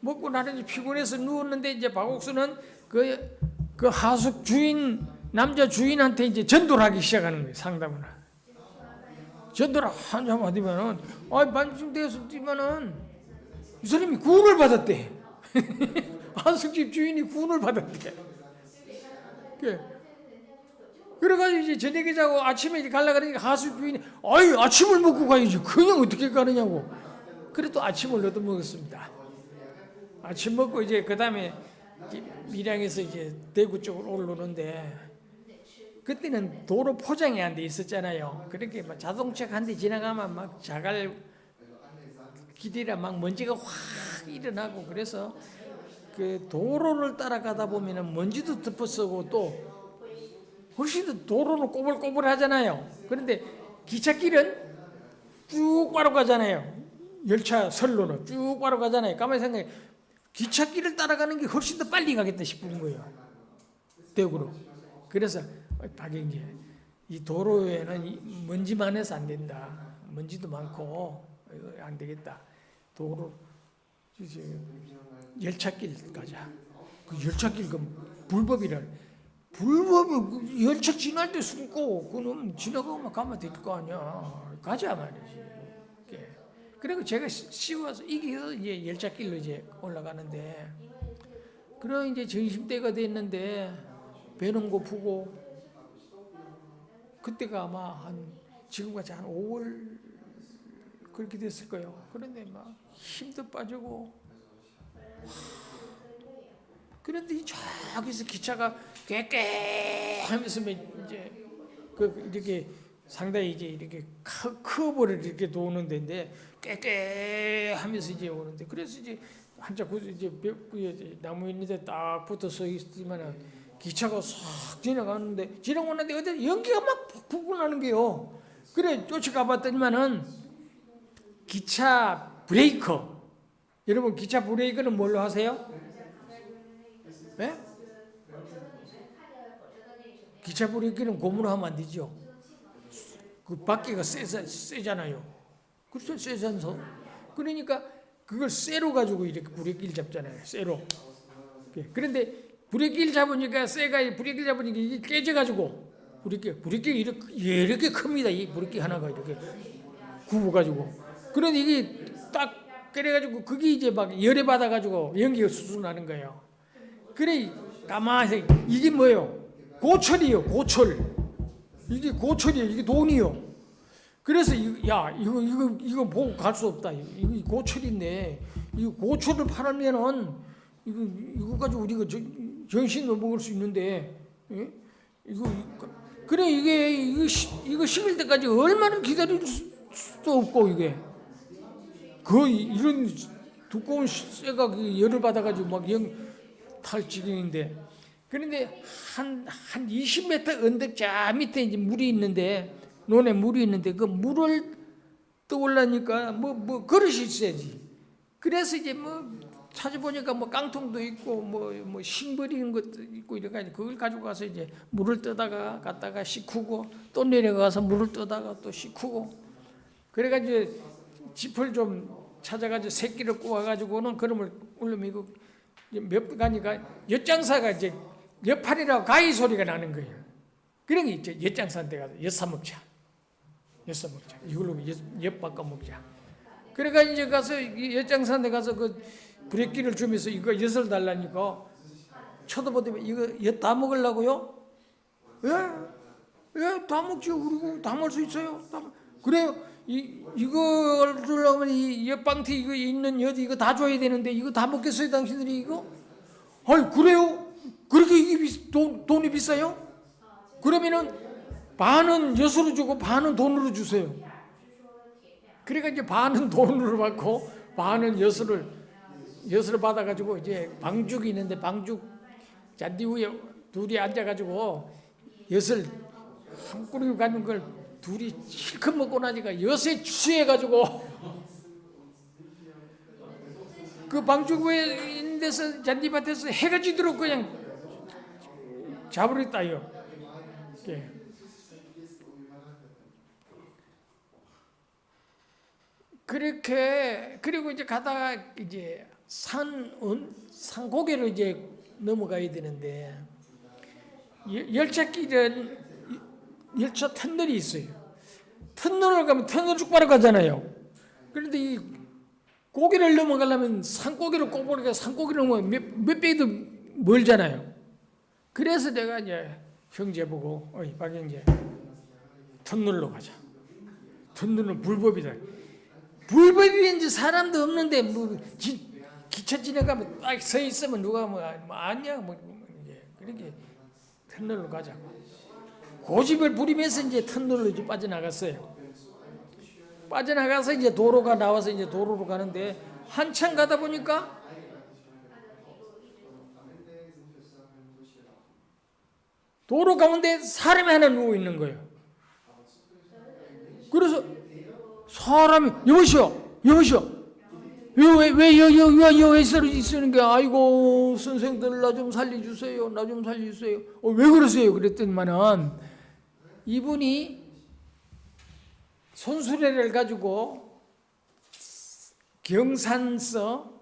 먹고 나는 이제 피곤해서 누웠는데 이제 박옥수는 그 하숙 주인 남자 주인한테 이제 전도를 하기 시작하는 거예요. 상담을. 전도를 한참 하더만은 반쯤돼서 뛰면은 이 사람이 구원을 받았대. 하숙집 주인이 구원을 받았대. 그래가지고 이제 저녁에 자고 아침에 이제 가려고 그러니까 하숙 주인이 아침을 먹고 가야지. 그냥 어떻게 가느냐고. 그래 또 아침을 얻어 먹었습니다. 아침 먹고 이제 그 다음에 밀양에서 이제 대구 쪽으로 올라오는데 그때는 도로 포장이 안 돼 있었잖아요. 그렇게 막 자동차가 한 대 지나가면 막 자갈 길이라 막 먼지가 확 일어나고 그래서 그 도로를 따라가다 보면은 먼지도 덮어쓰고 또 훨씬 더 도로는 꼬불꼬불 하잖아요. 그런데 기찻길은 쭉 바로 가잖아요. 열차 선로는 쭉 바로 가잖아요. 가만히 생각해. 기찻길을 따라가는 게 훨씬 더 빨리 가겠다 싶은 거예요. 대구로. 그래서 박영재, 이 도로에는 먼지만 해서 안 된다. 먼지도 많고 안 되겠다. 도로 열차길 가자. 그 열차길 그 불법이 열차 지날 때 숨고 그놈 지나가면 가면 될 거 아니야. 가자 말이지. 그리고 제가 씌워서 이게 이제 열차길로 이제 올라가는데, 그럼 이제 점심때가 됐는데 배는 고프고, 그때가 아마 지금같이 한 5월 그렇게 됐을 거예요. 그런데 막 힘도 빠지고, 그런데 저기서 기차가 꾀꾀하면서 이제 이렇게 상당히 이제 이렇게 커브를 이렇게 도는 데인데 꾀꾀하면서 이제 오는데, 그래서 이제 한자 이제 나무 있는 데 딱 붙어 서 있으면은 기차가 싹 지나가는데, 지나오는데 어디 연기가 막 푹푹 나는 게요. 그래 쫓아가 봤더니만은 기차 브레이커. 여러분 기차 브레이커는 뭘로 하세요? 네? 기차 브레이크는 고무로 하면 안 되죠. 그 바퀴가 세잖아요. 그렇죠, 세잖아요. 그러니까 그걸 쇠로 가지고 이렇게 브레이크를 잡잖아요. 쇠로. 그런데 브레이크를 잡으니까 브레이크를 잡으니까 이게 깨져가지고 브레이크 이렇게 큽니다. 이 브레이크 하나가 이렇게 굽어가지고. 그런데 이게 딱 그래가지고 그게 이제 막 열에 받아가지고 연기가 수술 나는 거예요. 그래 가만히 이게 뭐예요? 고철이요, 고철. 이게 고철이에요. 이게 돈이요. 그래서 이거 보고 갈 수 없다. 이거 고철인데 이 고철을 팔면은 이거 가지고 우리가 전신을 먹을 수 있는데, 예? 그래 이거 식을 때까지 얼마나 기다릴 수도 없고, 이게 이런 두꺼운 쇠가 열을 받아가지고 막 탈 지경인데, 그런데 한 20m 언덕자 밑에 이제 물이 있는데, 논에 물이 있는데 그 물을 떠올라니까 뭐 그릇이 있어야지. 그래서 이제 뭐 찾아보니까 뭐 깡통도 있고 뭐 싱버리는 것도 있고 이래가지고 그걸 가지고 가서 이제 물을 떠다가 갔다가 씻고 또 내려가서 물을 떠다가 또 씻고, 그래가지고 짚을 좀 찾아가지고 새끼를 꼬아가지고는 그놈을 올려미고 몇 가니까 엿장사가 이제 엿팔이라고 가위 소리가 나는 거예요. 그러니 이제 엿장사한테 가서 엿 사 먹자. 이걸로 엿 바꿔 먹자. 그래가 이제 가서 엿장사한테 가서 그 브레끼를 주면서 이거 엿을 달라니까 쳐다보더니 이거 엿 다 먹으려고요? 예, 다 먹지. 그리고 다 먹을 수 있어요. 그래요. 이걸 주려면 이 엿방티 이거 있는 엿 이거 다 줘야 되는데 이거 다 먹겠어요, 당신들이 이거? 아이 그래요? 그렇게 이게 돈이 비싸요? 그러면은 반은 엿으로 주고 반은 돈으로 주세요. 그러니까 이제 반은 돈으로 받고 반은 엿을 받아가지고 이제 방죽이 있는데 방죽 잔디 위에 둘이 앉아가지고 엿을 한 꾸리고 가는 걸 둘이 실컷 먹고 나니까 엿에 취해가지고 그 방죽 위에 있는 데서 잔디밭에서 해가 지도록 그냥 잡으랬다요. 그렇게 그리고 이제 가다가 이제 산고개로 이제 넘어가야 되는데, 열차길은 열차 터널이 있어요. 터널을 가면 터널 쭉 바로 가잖아요. 그런데 이 고개를 넘어가려면 산고개를 꼭 보니까 산고개를 넘어가면 몇 배도 멀잖아요. 그래서 내가 이제 형제 보고, 어이 박형제, 터널로 가자. 터널은 불법이다. 불법인지 사람도 없는데 뭐 기차 지나가면 딱 서 있으면 누가 뭐 아니야 그렇게 터널로 가자고 고집을 부리면서 이제 터널로 이제 빠져나갔어요. 빠져나가서 이제 도로가 나와서 이제 도로로 가는데 한참 가다 보니까 도로 가운데 사람이 하나 누워 있는 거예요. 그래서 사람이 여보시오, 왜 쓰는 게 아이고 선생들 나 좀 살려주세요, 나 좀 살려주세요. 왜 그러세요? 그랬더니만은 이분이 손수레를 가지고 경산서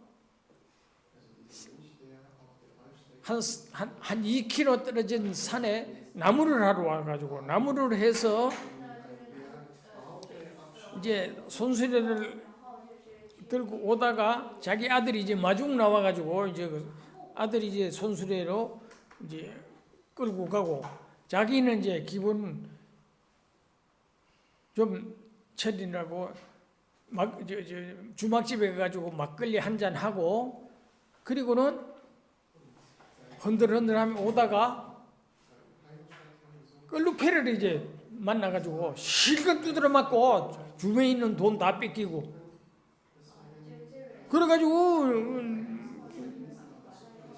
한 2km 떨어진 산에 나무를 하러 와가지고 나무를 해서 이제 손수레를 들고 오다가 자기 아들이 이제 마중 나와가지고 이제 아들이 이제 손수레로 이제 끌고 가고 자기는 이제 기분 좀 차리라고 주막집에 가가지고 막걸리 한 잔 하고 그리고는 흔들흔들하면 오다가 끌루페를 이제 만나가지고 실컷 두드려 맞고 주변에 있는 돈 다 뺏기고 그래가지고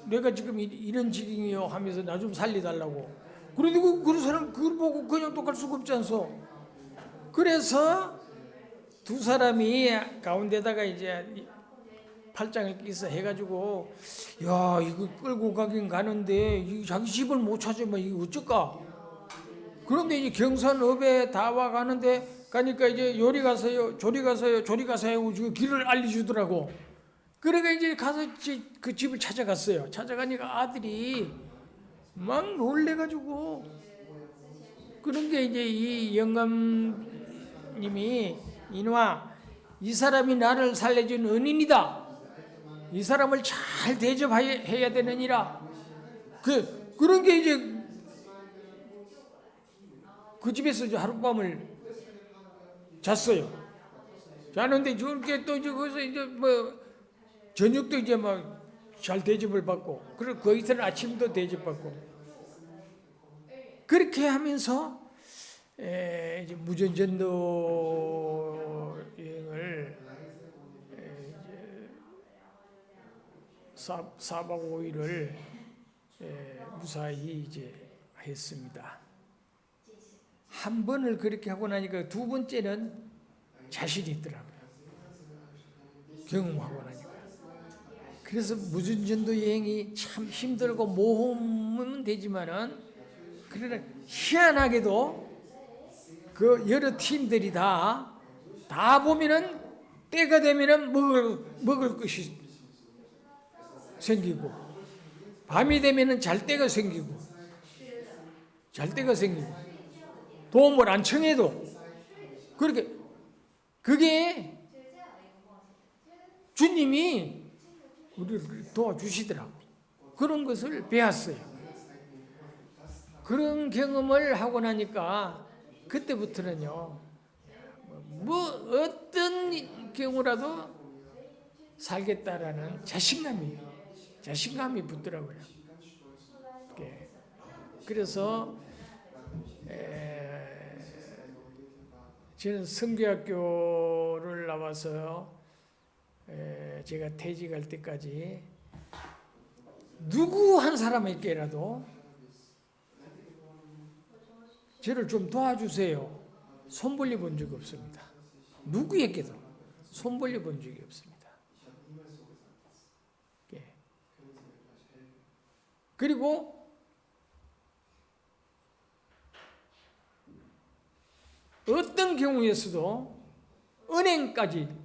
내가 지금 이런 지경이요 하면서 나 좀 살려달라고 그래도 그 사람 그걸 보고 그냥 또 갈 수가 없지 않소. 그래서 두 사람이 가운데다가 이제 팔짱을 끼서 해가지고 야 이거 끌고 가긴 가는데 자기 집을 못 찾으면 이거 어쩔까. 그런데 이제 경산읍에 다 와가는데 가니까 이제 요리 가세요, 조리 가세요, 조리 가세요 길을 알려주더라고. 그러니까 이제 가서 그 집을 찾아갔어요. 찾아가니까 아들이 막 놀래가지고 그런 게 이제 이 영감님이 이놈아 이 사람이 나를 살려준 은인이다. 이 사람을 잘 대접해야 되느니라. 그런 게 이제 그 집에서 이제 하룻밤을 잤어요. 자는데 저렇게 또 이제 거기서 이제 뭐 저녁도 이제 막 잘 대접을 받고 그리고 그 이틀 아침도 대접받고 그렇게 하면서 이제 무전전도 여행을 이제 4박 5일을 무사히 이제 했습니다. 한 번을 그렇게 하고 나니까 두 번째는 자신이 있더라고요. 경험하고 나니까. 그래서 무전전도 여행이 참 힘들고 모험은 되지만은 그러나 희한하게도 그 여러 팀들이 다 보면은 때가 되면은 먹을 것이 생기고 밤이 되면은 잘 때가 생기고 도움을 안 청해도 그게 주님이 우리를 도와주시더라고. 그런 것을 배웠어요. 그런 경험을 하고 나니까 그때부터는요, 뭐 어떤 경우라도 살겠다라는 자신감이 붙더라고요. 그래서 저는 성교학교를 나와서 제가 퇴직할 때까지 누구 한 사람에게라도 저를 좀 도와주세요. 손 벌려 본 적이 없습니다. 누구에게도 손 벌려 본 적이 없습니다. 그리고 어떤 경우에서도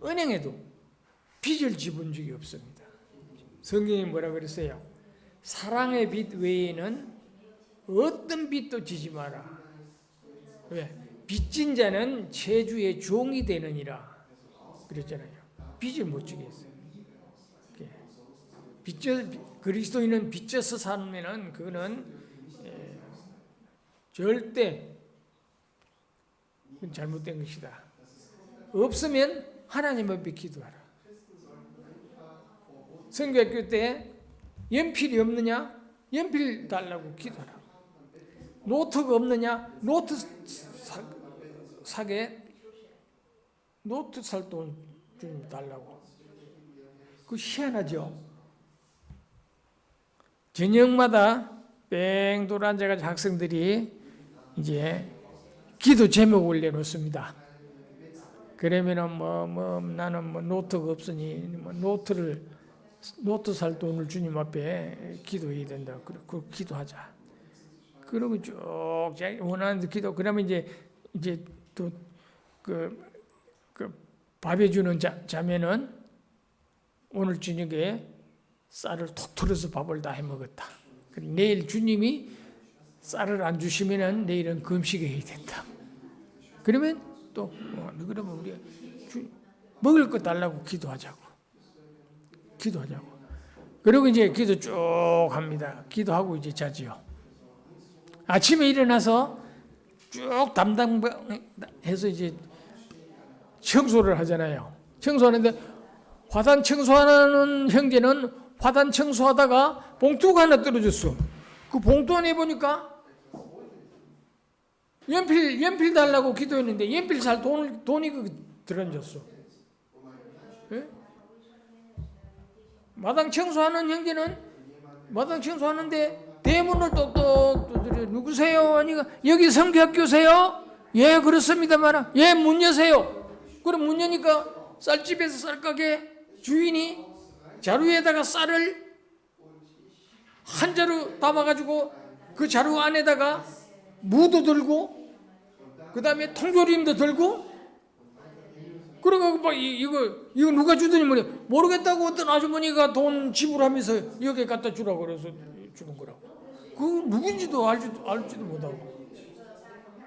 은행에도 빚을 지본 적이 없습니다. 성경이 뭐라 그랬어요? 사랑의 빚 외에는 어떤 빚도 지지 마라. 왜? 빚진 자는 재주의 종이 되느니라 그랬잖아요. 빚을 못 지게 했어요. 그리스도인은 빚져서 살면은 그거는 절대 잘못된 것이다. 없으면 하나님 앞에 기도하라. 성교학교 때 연필이 없느냐? 연필 달라고 기도하라. 노트가 없느냐? 노트 사게 노트 살 돈 좀 달라고. 그 희한하죠. 저녁마다 뺑 돌아 앉아가지고 학생들이 이제 기도 제목 올려놓습니다. 그러면은 나는 노트가 없으니 노트 살 돈을 주님 앞에 기도해야 된다. 그리고 기도하자. 그러고 쭉 원하는 기도. 그러면 이제 또 그 밥해 주는 자매는 오늘 저녁에 쌀을 톡 털어서 밥을 다 해 먹었다. 내일 주님이 쌀을 안 주시면은 내일은 금식해야 된다. 그러면 또 그러면 우리 먹을 거 달라고 기도하자고. 그리고 이제 기도 쭉 합니다. 기도하고 이제 자지요. 아침에 일어나서 쭉 담당해서 이제 청소를 하잖아요. 청소하는데 화단 청소하는 형제는 화단 청소하다가 봉투가 하나 떨어졌어. 그 봉투 안에 보니까 연필 달라고 기도했는데 연필 살 돈이 들어앉았어. 예? 마당 청소하는 형제는 마당 청소하는데 대문을 똑똑 두드려. 누구세요? 하니까 여기 성교학교세요? 예, 그렇습니다만. 예, 문 여세요. 그럼 문 여니까 쌀집에서 쌀가게 주인이 자루에다가 쌀을 한 자루 담아가지고 그 자루 안에다가 무도 들고 그 다음에 통조림도 들고 그러고 막 이거 누가 주더니 모르겠다고 어떤 아주머니가 돈 지불하면서 여기에 갖다 주라고 그래서 주는 거라고. 그 누군지도 알지도 못하고.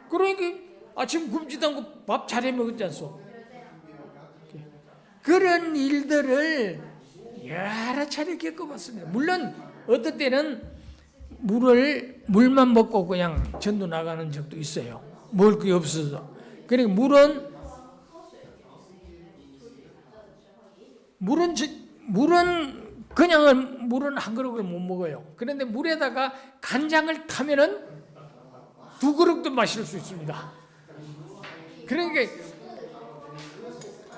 그러니까 아침 굶지도 않고 밥 잘해 먹었지 않소. 그런 일들을 여러 차례 겪어봤습니다. 물론 어떤 때는 물만 먹고 그냥 전도 나가는 적도 있어요. 먹을 게 없어서. 그러니까 물은 한 그릇을 못 먹어요. 그런데 물에다가 간장을 타면은 2그릇도 마실 수 있습니다. 그러니까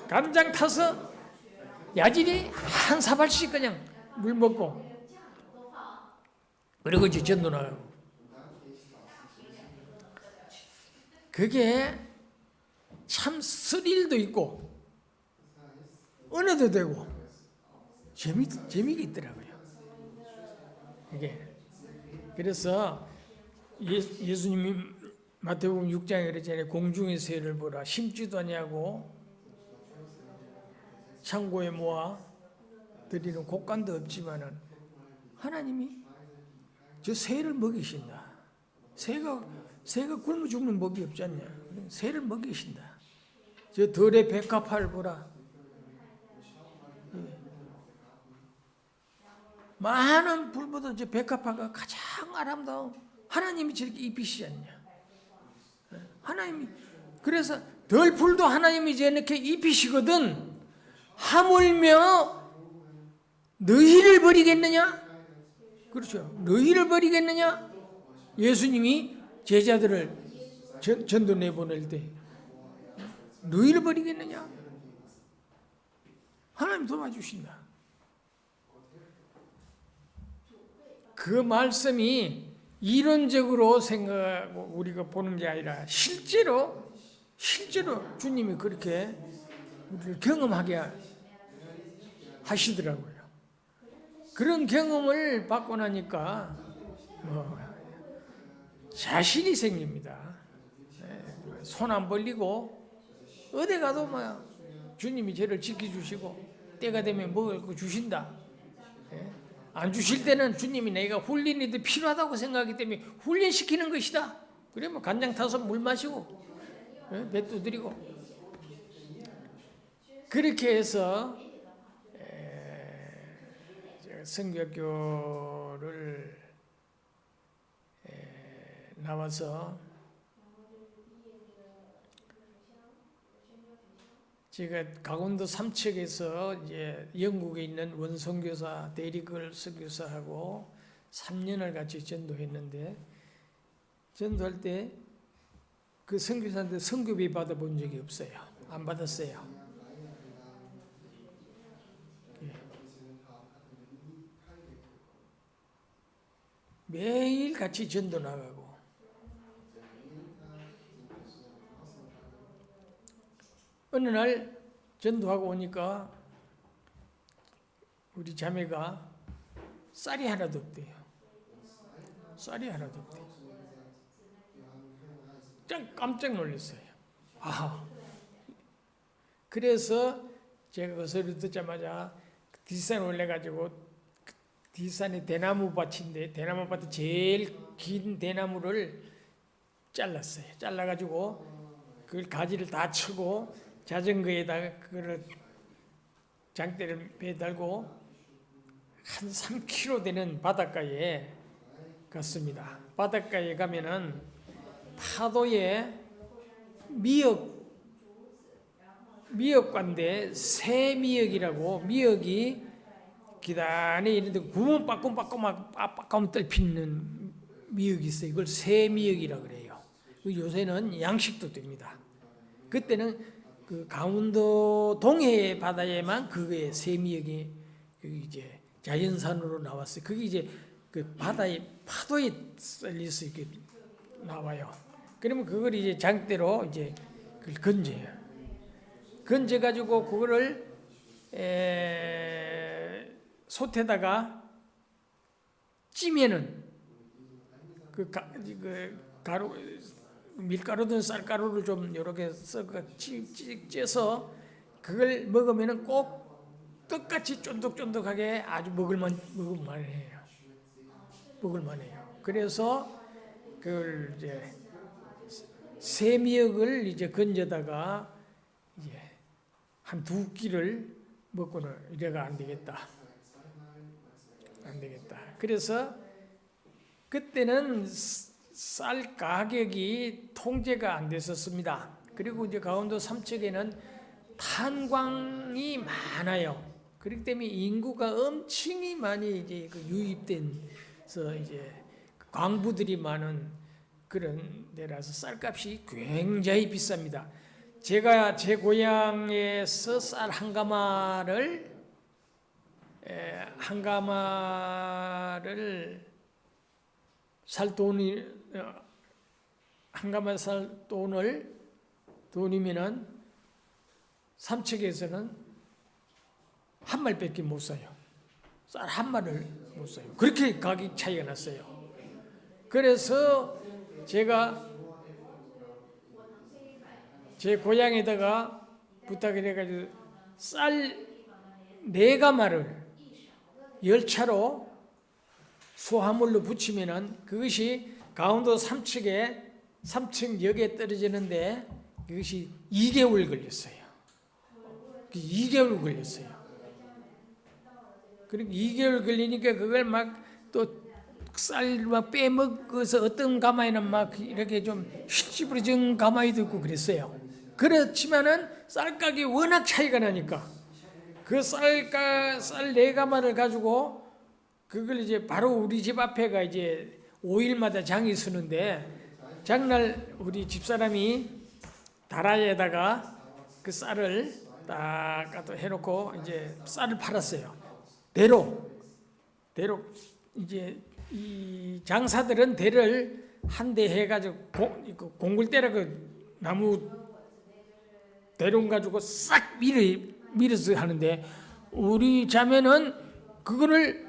간장 타서 야질이 한 사발씩 그냥 물 먹고 그리고 이제 전도 나가고. 그게 참 스릴도 있고 은혜도 되고 재미가 있더라고요. 이게 그래서 예수님이 마태복음 6장에 그랬잖아요. 공중의 새를 보라. 심지도 아니하고 창고에 모아 드리는 곡간도 없지만은 하나님이 저 새를 먹이신다. 새가 굶어 죽는 법이 없지 않냐. 새를 먹이신다. 저 들의 백합화를 보라. 많은 불보다 저 백합화가 가장 아름다운 하나님이 저렇게 입히시지 않냐. 하나님이 그래서 덜 풀도 하나님이 저렇게 입히시거든. 하물며 너희를 버리겠느냐? 그렇죠. 너희를 버리겠느냐? 예수님이 제자들을 전도 내보낼 때 너희를 버리겠느냐? 하나님 도와주신다. 그 말씀이 이론적으로 생각하고 우리가 보는 게 아니라 실제로 주님이 그렇게 우리를 경험하게 하시더라고요. 그런 경험을 받고 나니까 자신이 생깁니다. 손 안 벌리고 어디 가도 주님이 저를 지켜주시고 때가 되면 먹을 거 주신다. 안 주실 때는 주님이 내가 훈련이 더 필요하다고 생각하기 때문에 훈련시키는 것이다. 그러면 간장 타서 물 마시고 배 두드리고 그렇게 해서 성교학교를 나와서 제가 강원도 삼척에서 이제 영국에 있는 원선교사 대리걸 선교사하고 3년을 같이 전도했는데 전도할 때 그 선교사한테 선교비 받아본 적이 없어요. 안 받았어요. 매일 같이 전도 나가고 어느 날 전도하고 오니까 우리 자매가 쌀이 하나도 없대요. 쌀이 하나도 없대요. 깜짝 놀랐어요. 아, 그래서 제가 그 소리 듣자마자 뒷산 올라가지고 뒷산에 대나무 밭인데 대나무 밭에 제일 긴 대나무를 잘랐어요. 잘라가지고 그걸 가지를 다 치고 자전거에다가 그걸 장대를 매달고 한 3km 되는 바닷가에 갔습니다. 바닷가에 가면은 파도에 미역관데 새미역이라고 미역이 기단에 있는데 구멍 빠꼼 뚫히는 미역이 있어요. 이걸 새미역이라고 그래요. 요새는 양식도 됩니다. 그때는 그 강원도 동해 바다에만 그게 새미역이 이제 자연산으로 나왔어요. 그게 이제 그 바다에 파도에 썰려서 이렇게 나와요. 그러면 그걸 이제 장대로 이제 그걸 건져요. 건져가지고 그거를 솥에다가 찌면은 그 가루 밀가루든 쌀가루를 좀 이렇게 섞어 쪄서 그걸 먹으면은 꼭 똑같이 쫀득쫀득하게 아주 먹을만해요. 먹을만해요. 그래서 그걸 이제 새미역을 이제 건져다가 이제 한 2끼를 먹고는 이래가 안 되겠다. 그래서 그때는 쌀 가격이 통제가 안 됐었습니다. 그리고 이제 강원도 삼척에는 탄광이 많아요. 그렇기 때문에 인구가 엄청이 많이 이제 그 유입돼서 이제 광부들이 많은 그런 데라서 쌀값이 굉장히 비쌉니다. 제가 제 고향에서 쌀 한 가마를 살 돈이 한 가마 살 돈이면은 삼척에서는 한 말밖에 못 사요. 쌀 한 마를 못 사요. 그렇게 가격 차이가 났어요. 그래서 제가 제 고향에다가 부탁을 해가지고 쌀 4가마를 열차로 수화물로 붙이면은 그것이 강원도 삼척역에 떨어지는데 그것이 2개월 걸렸어요. 2개월 걸렸어요. 그리고 2개월 걸리니까 그걸 막 또 쌀 막 빼먹어서 어떤 가마에는 막 이렇게 좀 휘집어진 가마에도 있고 그랬어요. 그렇지만은 쌀 가격이 워낙 차이가 나니까 그 쌀 4가마를 가지고 그걸 이제 바로 우리 집 앞에가 이제 5일마다 장이 서는데 장날 우리 집사람이 다라에다가 그 쌀을 딱 갖다 해놓고 이제 쌀을 팔았어요. 대로 이제 이 장사들은 대를 한 대 해가지고 공굴대라고 나무 대롱 가지고 싹 밀어서 하는데 우리 자매는 그거를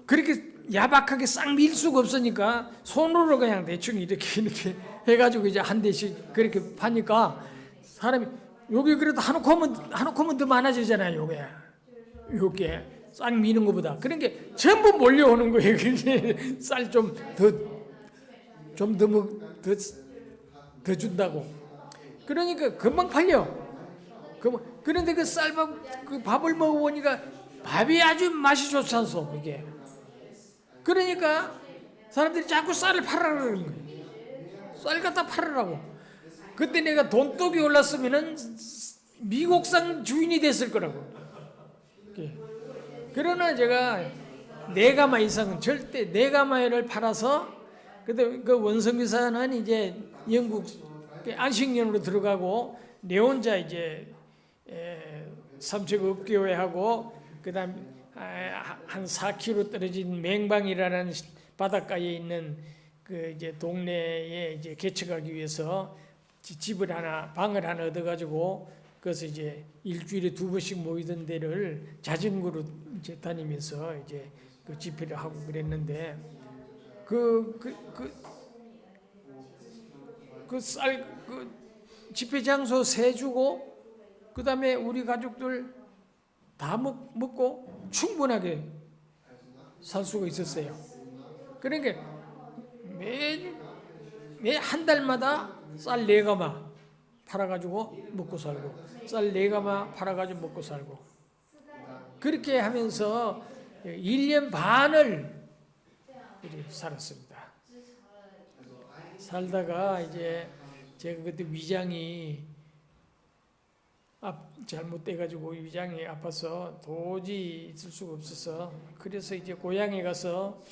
그렇게 야박하게 싹 밀 수가 없으니까 손으로 그냥 대충 이렇게 해가지고 이제 한 대씩 그렇게 파니까 사람이 여기 그래도 한옥 하면 더 많아지잖아요. 요게 싹 미는 것보다 그러니까 전부 몰려오는 거예요. 쌀 좀 더 준다고. 그러니까 금방 팔려. 그런데 그 쌀밥 그 밥을 먹어보니까 밥이 아주 맛이 좋지 않소 그게. 그러니까 사람들이 자꾸 쌀을 팔으라고 그러는 거예요. 쌀 갖다 팔으라고. 그때 내가 돈독이 올랐으면은 미국산 주인이 됐을 거라고. 그러나 제가 4가마 이상은 절대 4가마를 팔아서 그때 그 원성교사는 이제 영국 안식년으로 들어가고 내 혼자 이제 삼척읍교회하고 그다음 한 4km 떨어진 맹방이라는 바닷가에 있는 그 이제 동네에 이제 개척하기 위해서 집을 하나, 방을 하나 얻어가지고 그래서 이제 일주일에 2번씩 모이던 데를 자전거로 이제 다니면서 이제 그 집회를 하고 그랬는데 그 집회 장소 세주고 그 다음에 우리 가족들 다 먹고 충분하게 살 수가 있었어요. 그러니까 매 한 달마다 쌀 4가마 팔아가지고 먹고 살고 쌀 4가마 팔아가지고 먹고 살고 그렇게 하면서 1년 반을 살았습니다. 살다가 이제 제가 그때 위장이 잘못돼가지고 위장이 아파서 도저히 있을 수가 없어서 그래서 이제 고향에 가서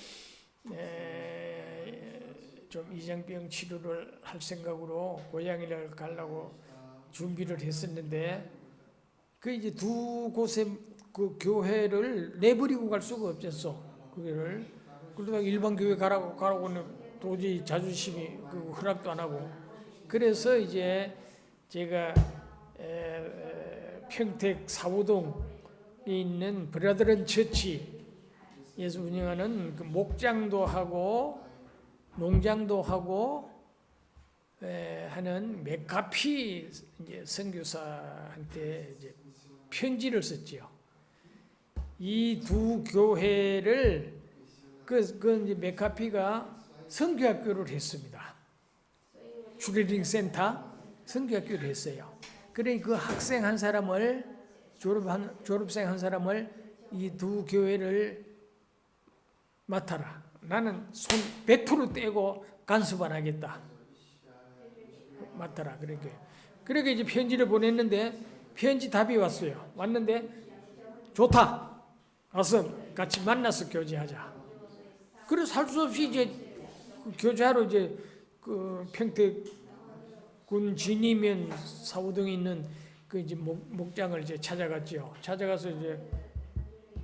좀 이장병 치료를 할 생각으로 고향에 가려고 준비를 했었는데 그 이제 두 곳에 그 교회를 내버리고 갈 수가 없었어. 그거를 그러다가 일반 교회 가라고는 도저히 자존심이 허락도 안 하고 그래서 이제 제가 평택 사우동에 있는 브라더런 처치에서 운영하는 그 목장도 하고 농장도 하고 하는 맥카피 이제 선교사한테 이제 편지를 썼지요. 이 두 교회를 그 이제 맥카피가 선교학교를 했습니다. 주리링 센터 선교학교를 했어요. 그러니까 그 학생 한 사람을 졸업생 한 사람을 이 두 교회를 맡아라. 나는 손 100% 떼고 간섭 안 하겠다. 맡아라. 그러니까 이제 편지를 보냈는데 편지 답이 왔어요. 왔는데 좋다. 와서 같이 만나서 교제하자. 그래서 할 수 없이 이제 그 교제하러 이제 그 평택군 진이면 사우동에 있는 그 이제 목장을 이제 찾아갔죠. 찾아가서 이제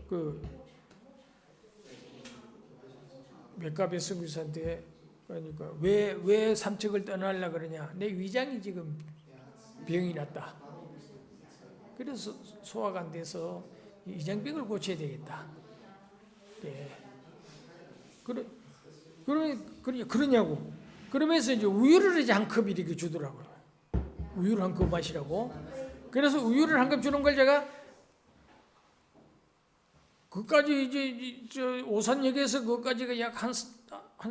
그 맥가베 선교사한테 그러니까 왜 삼척을 떠나려 그러냐? 내 위장이 지금 병이 났다. 그래서 소화가 안 돼서 위장병을 고쳐야 되겠다. 네. 그러냐고. 그러면서 이제 우유를 이제 한 컵 이렇게 주더라고요. 우유를 한 컵 마시라고. 그래서 우유를 한 컵 주는 걸 제가 그까지 이제 저 오산역에서 그까지가 약 한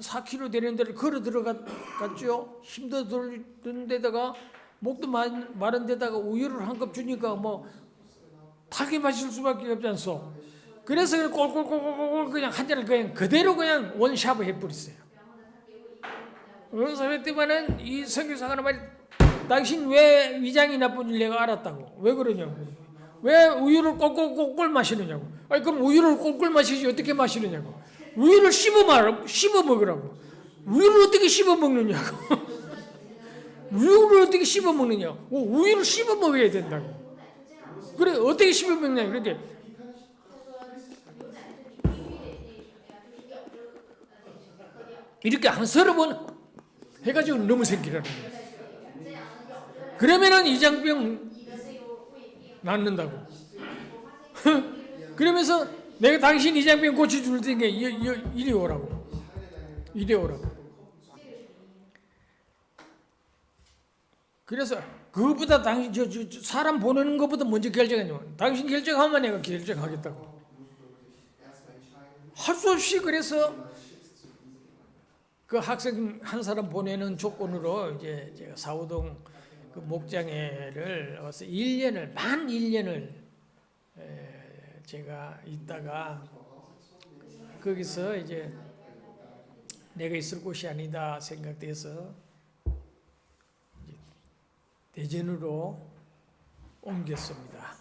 4km 되는 데를 걸어 들어갔죠. 힘도 들던 데다가 목도 마른 데다가 우유를 한 컵 주니까 뭐 타게 마실 수밖에 없지 않소. 그래서 꼴꼴꼴꼴 그냥 한 잔을 그냥 그대로 그냥 원샷을 해버렸어요. 그래서 그때만은 이 선교사가 말이 당신 왜 위장이 나쁜 줄 내가 알았다고. 왜 그러냐고. 왜 우유를 꼴꼴꼴꼴 마시느냐고. 아니 그럼 우유를 꼴꼴 마시지 어떻게 마시느냐고. 우유를 씹어 먹으라고. 우유를 어떻게 씹어 먹느냐고. 우유를 어떻게 씹어 먹느냐. 우유를 씹어 먹어야 된다고. 그래 어떻게 씹어 먹냐. 그렇게 이렇게 한 서너 번 해가지고 너무 생기라는 거예요. 그러면은 이장병 낫는다고. 그러면서 내가 당신 이장병 고쳐줄 테니까 이리 오라고. 이리 오라고. 그래서 그것보다 당신 저 사람 보내는 것보다 먼저 결정하냐고. 당신 결정하면 내가 결정하겠다고. 할 수 없이 그래서 그 학생 한 사람 보내는 조건으로 이제 제가 사우동 그 목장회를 와서 만 1년을 제가 있다가 거기서 이제 내가 있을 곳이 아니다 생각돼서 대전으로 옮겼습니다.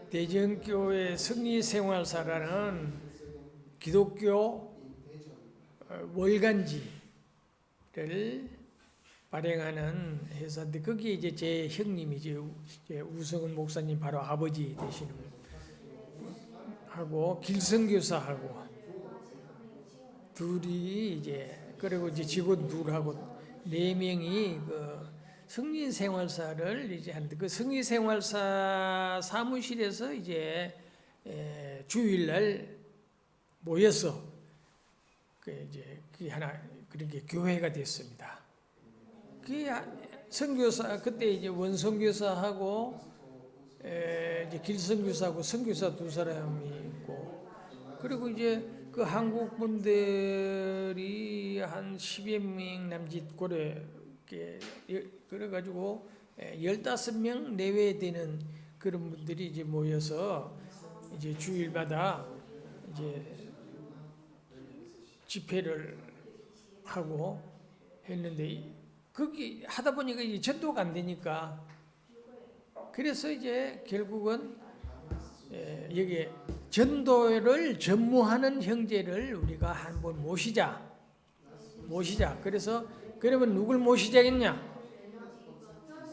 대전교회 승리생활사라는 기독교 월간지를 발행하는 회사인데 거기에 이제 제 형님이 이제 우성은 목사님 바로 아버지 되시는 하고 길성교사하고 둘이 이제 그리고 이제 직원 둘하고 4명이 그 승리생활사를 이제 하는데 그 승리생활사 사무실에서 이제 주일날 모여서 그 이제 그게 하나 그런 게 교회가 됐습니다. 그 선교사 그때 이제 원선교사하고 이제 길선교사하고 선교사 2사람이 있고 그리고 이제 그 한국 분들이 한 10여 명 남짓 고래 그래가지고 15명 내외 되는 그런 분들이 이제 모여서 이제 주일마다 이제 집회를 하고 했는데 거기 하다 보니까 이제 전도가 안 되니까 그래서 이제 결국은 여기 전도를 전무하는 형제를 우리가 한번 모시자. 그래서 그러면 누굴 모시자겠냐?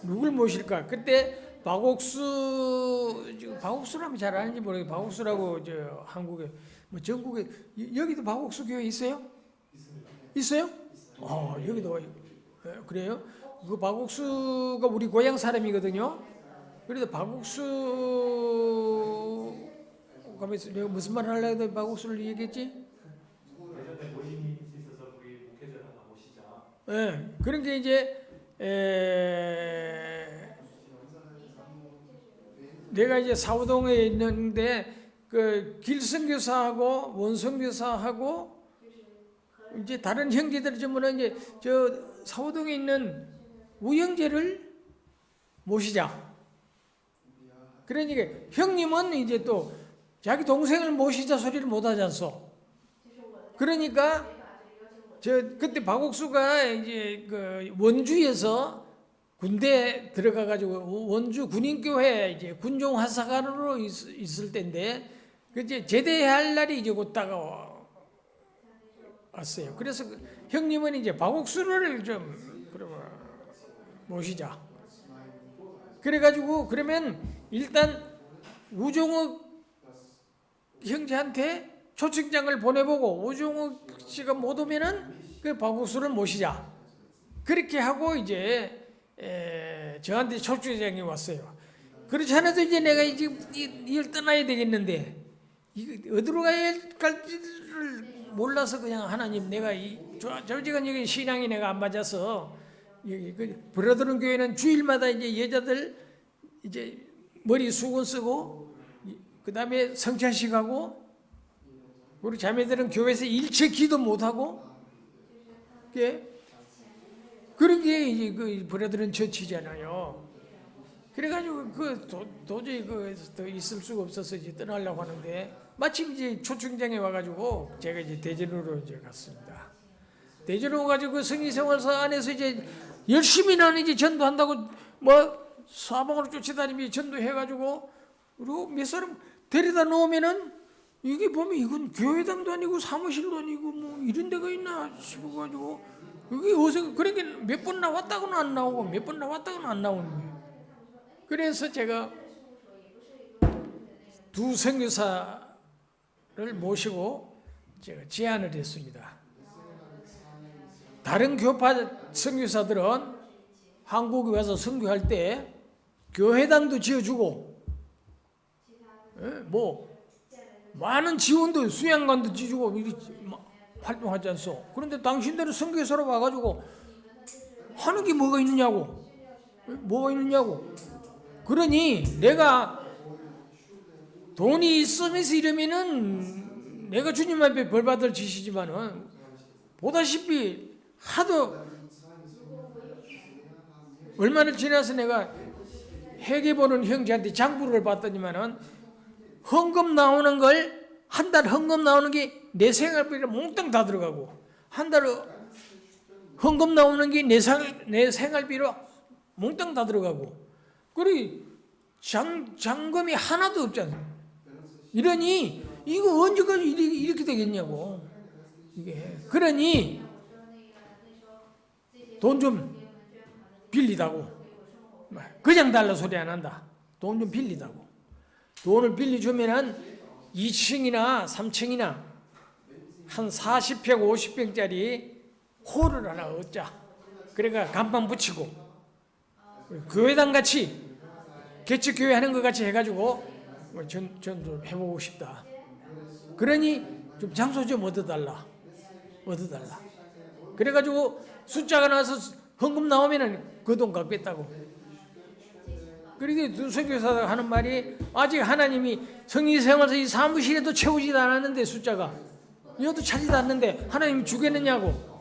누굴 모실까? 그때 박옥수라면 잘 아는지 모르겠어요. 박옥수라고 저 한국에 뭐 전국에 여기도 박옥수 교회 있어요? 있어요? 여기도 그래요? 그 박옥수가 우리 고향 사람이거든요. 그래도 박옥수 가면서 내가 무슨 말을 하려고 해도 박옥수를 얘기했지? 예전에 모임이 있어서 우리 목회자를 하나 모시자. 네, 그런 게 이제 내가 이제 사우동에 있는데 그 길선교사하고 원선교사하고 이제 다른 형제들 전부는 이제 저 사우동에 있는 우영재를 모시자. 그러니까 형님은 이제 또 자기 동생을 모시자 소리를 못 하지 않소. 그러니까 저 그때 박옥수가 이제 그 원주에서 군대 들어가 가지고 원주 군인교회 이제 군종 하사관으로 있을 때인데 그 이제 제대할 날이 이제 곧 다가왔어요. 그래서 형님은 이제 박옥수를 좀 그러면 모시자. 그래가지고 그러면 일단 우종욱 형제한테 초청장을 보내보고 우종욱 씨가 못 오면은 그 박옥수를 모시자. 그렇게 하고 이제 저한테 초청장이 왔어요. 그렇지 않아도 이제 내가 이제 이걸 떠나야 되겠는데 이거 어디로 가야 갈지를 몰라서 그냥 하나님 내가 저지간 여기 신앙이 내가 안 맞아서 여기 그 브라더른 교회는 주일마다 이제 여자들 이제 머리 수건 쓰고 그 다음에 성찬식 하고 우리 자매들은 교회에서 일체 기도 못 하고 그런 게 이제 그 브라더른 처치잖아요. 그래가지고 그 도저히 더 있을 수가 없어서 이제 떠나려고 하는데 마침 이제 초청장에 와가지고 제가 이제 대전으로 이제 갔습니다. 대전으로 가지고 성의생활사 안에서 이제 열심히 나는 이제 전도한다고 뭐 사방으로 쫓아다니며 전도해가지고 그리고 몇 사람 데려다 놓으면은 이게 보면 이건 교회당도 아니고 사무실도 아니고 뭐 이런 데가 있나 싶어가지고 여기 어디서 그렇게 몇 번 나왔다고는 안 나오고 몇 번 나왔다고는 안 나오는 거예요. 그래서 제가 2 선교사를 모시고 제가 제안을 했습니다. 다른 교파 선교사들은 한국에 와서 선교할 때 교회당도 지어주고 뭐 많은 지원도 수양관도 지어주고 활동하지 않소. 그런데 당신들은 선교사로 와가지고 하는 게 뭐가 있느냐고. 그러니 내가 돈이 있으면서 이러면은 내가 주님 앞에 벌 받을 짓이지만은 보다시피 하도 얼마나 지나서 내가 회계 보는 형제한테 장부를 받더니만은 헌금 나오는 걸 한 달 헌금 나오는 게 내 생활비로 몽땅 다 들어가고 한 달 헌금 나오는 게 내 생활비로 몽땅 다 들어가고 그리고 잔금이 하나도 없잖아. 이러니 이거 언제까지 이렇게 되겠냐고. 이게 그러니 돈 좀 빌리다고 그냥 달라 소리 안 한다. 돈 좀 빌리다고. 돈을 빌려주면은 2층이나 3층이나 한 40평, 50평짜리 홀을 하나 얻자. 그러니까 간판 붙이고 교회당 같이 개척교회 하는 것 같이 해가지고 좀 해보고 싶다. 그러니 좀 장소 좀 얻어달라. 그래가지고 숫자가 나와서 헌금 나오면은 그 돈 갚겠다고. 그러니까 선교사가 하는 말이 아직 하나님이 성리생활에서 이 사무실에도 채우지도 않았는데 숫자가 이것도 차지도 않는데 하나님이 주겠느냐고.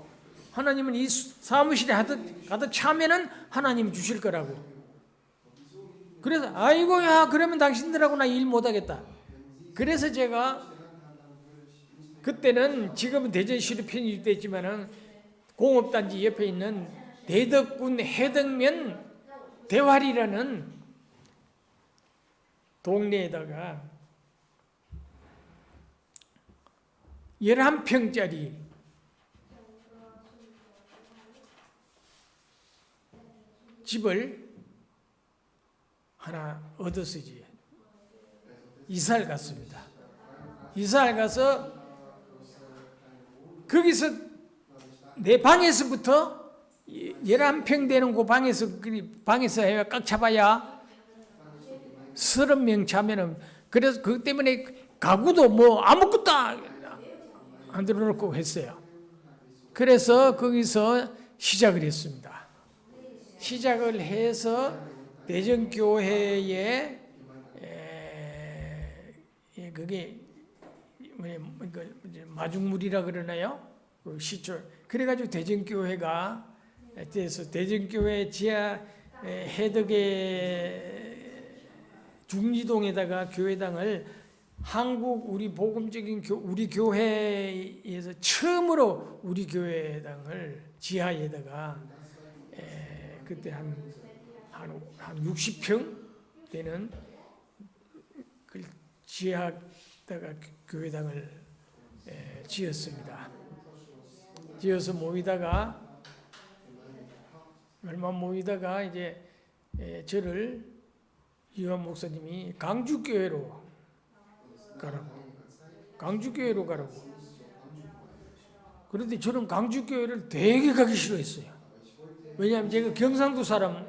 하나님은 이 사무실에 가득 차면은 하나님이 주실 거라고. 그래서 아이고야 그러면 당신들하고 나 일 못하겠다. 그래서 제가 그때는 지금은 대전시로 편입됐지만은 공업단지 옆에 있는 대덕군 해덕면 대활이라는 동네에다가 11평짜리 집을 하나 얻어서 이제 이사를 갔습니다. 이사를 가서 거기서 내 방에서부터 11평 되는 그 방에서 해가 꽉 잡아야 30명 차면은 그래서 그것 때문에 가구도 뭐 아무것도 안 들어놓고 했어요. 그래서 거기서 시작을 했습니다. 시작을 해서 대전교회에 그게 마중물이라 그러나요? 그 시초. 그래가지고 대전교회가 돼서 대전교회 지하 해덕의 중리동에다가 교회당을 한국 우리 복음적인 우리 교회에서 처음으로 우리 교회당을 지하에다가 그때 한 60평 되는 그 지하에다가 교회당을 지었습니다. 지어서 모이다가 얼마 모이다가 이제 저를 이완 목사님이 강주교회로 가라고. 그런데 저는 강주교회를 되게 가기 싫어했어요. 왜냐하면 제가 경상도 사람,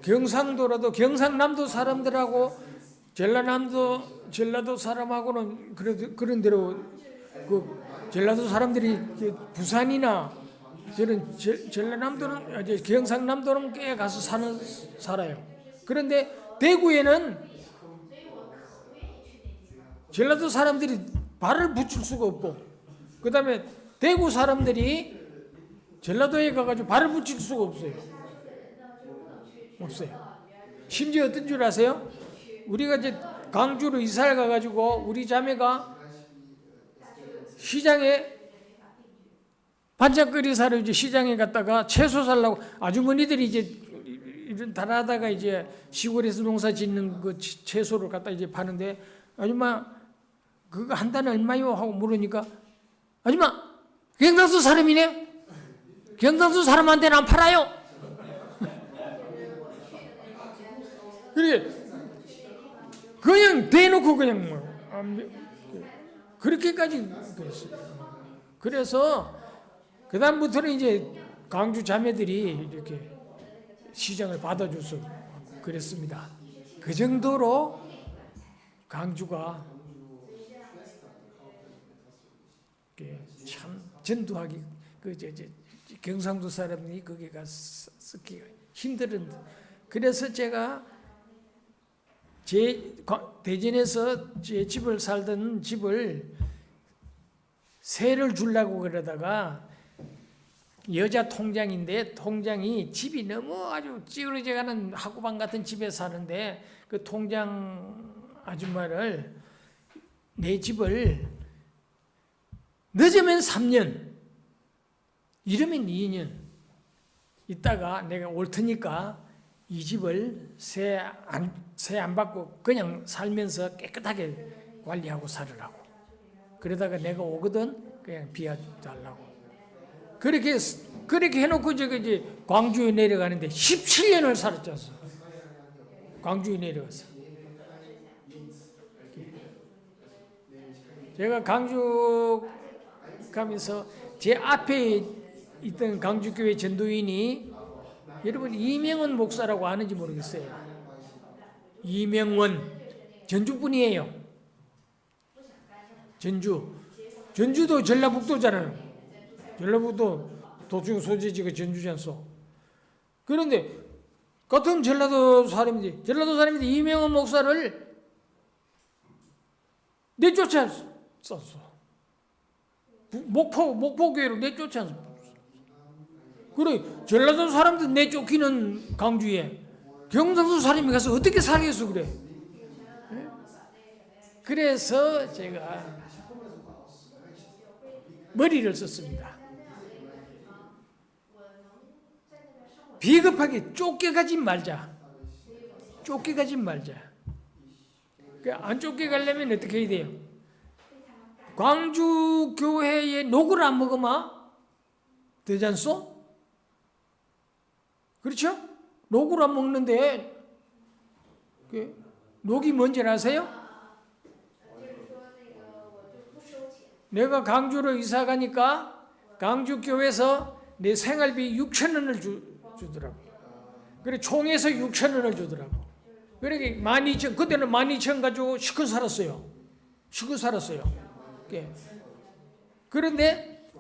경상도라도 경상남도 사람들하고 전라도 사람하고는 그래도 그런 대로 그 전라도 사람들이 부산이나 저는 전라남도는 경상남도는 꽤 가서 살아요. 그런데 대구에는 전라도 사람들이 발을 붙일 수가 없고, 그 다음에 대구 사람들이 전라도에 가가지고 발을 붙일 수가 없어요. 심지어 어떤 줄 아세요? 우리가 이제 강주로 이사를 가가지고 우리 자매가 시장에 반짝거리 사러 이제 시장에 갔다가 채소 살라고 아주머니들이 이제 이런 달아다가 이제 시골에서 농사 짓는 그 채소를 갖다 이제 파는데 아줌마 그거 한 단에 얼마요? 하고 물으니까 아줌마 경상도 사람이네? 경상도 사람한테는 안 팔아요? 그래 그냥 대놓고 그냥 뭐 그렇게까지 그랬어요. 그래서 그 다음부터는 이제 강주 자매들이 이렇게 시장을 받아줘서 그랬습니다. 그 정도로 강주가 참 전두하기 경상도 사람이 거기 가서 쓰기가 힘들은데 그래서 제가 대전에서 제 집을 살던 집을 세를 주려고 그러다가 여자 통장인데 통장이 집이 너무 아주 찌그러져가는 학구방 같은 집에 사는데 그 통장 아줌마를 내 집을 늦으면 3년 이르면 2년 있다가 내가 올 테니까 이 집을 세 안 받고 그냥 살면서 깨끗하게 관리하고 살으라고. 그러다가 내가 오거든 그냥 비워달라고. 그렇게 해놓고 제가 이제 광주에 내려가는데 17년을 살았지 않습니까? 광주에 내려가서. 제가 강주 가면서 제 앞에 있던 강주교회 전도인이 여러분 이명원 목사라고 아는지 모르겠어요. 이명원 전주분이에요. 전주도 전라북도잖아요. 전라북도 도청 소재지가 전주지 않소. 그런데 같은 전라도 사람인데 이명원 목사를 내쫓았어. 목포교회로 내쫓았어. 그래 전라도 사람들 내쫓기는 강주에 경상도 사람이 가서 어떻게 살겠어 그래. 그래서 제가 머리를 썼습니다. 비겁하게 쫓겨가지 말자. 안 쫓겨가려면 어떻게 해야 돼요? 광주 교회에 녹을 안 먹으면 되지 않소? 그렇죠? 녹을 안 먹는데 녹이 뭔지 아세요? 내가 강주로 이사 가니까 강주 교회에서 내 생활비 6,000원을 주더라고. 그래 총에서 6,000원을 주더라고. 그러니까 12,000 그때는 12,000 가지고 시컷 살았어요. 그런데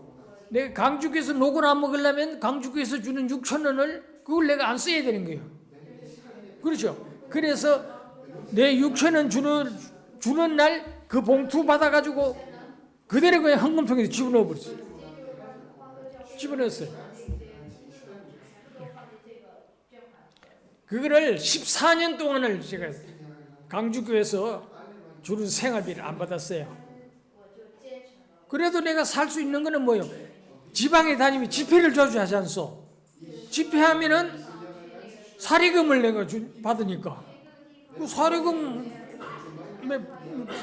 내가 강주교에서 녹을 안 먹으려면 강주교에서 주는 6,000원을 그걸 내가 안 써야 되는 거예요. 그렇죠? 그래서 내 6,000원 주는 날 그 봉투 받아가지고 그대로 그냥 헌금통에 집어넣어버렸어요. 그거를 14년 동안을 제가 강주교에서 주는 생활비를 안 받았어요. 그래도 내가 살 수 있는 거는 뭐예요? 지방에 다니면 집회를 자주 하지 않소? 집회하면은 사리금을 내가 받으니까 그 사리금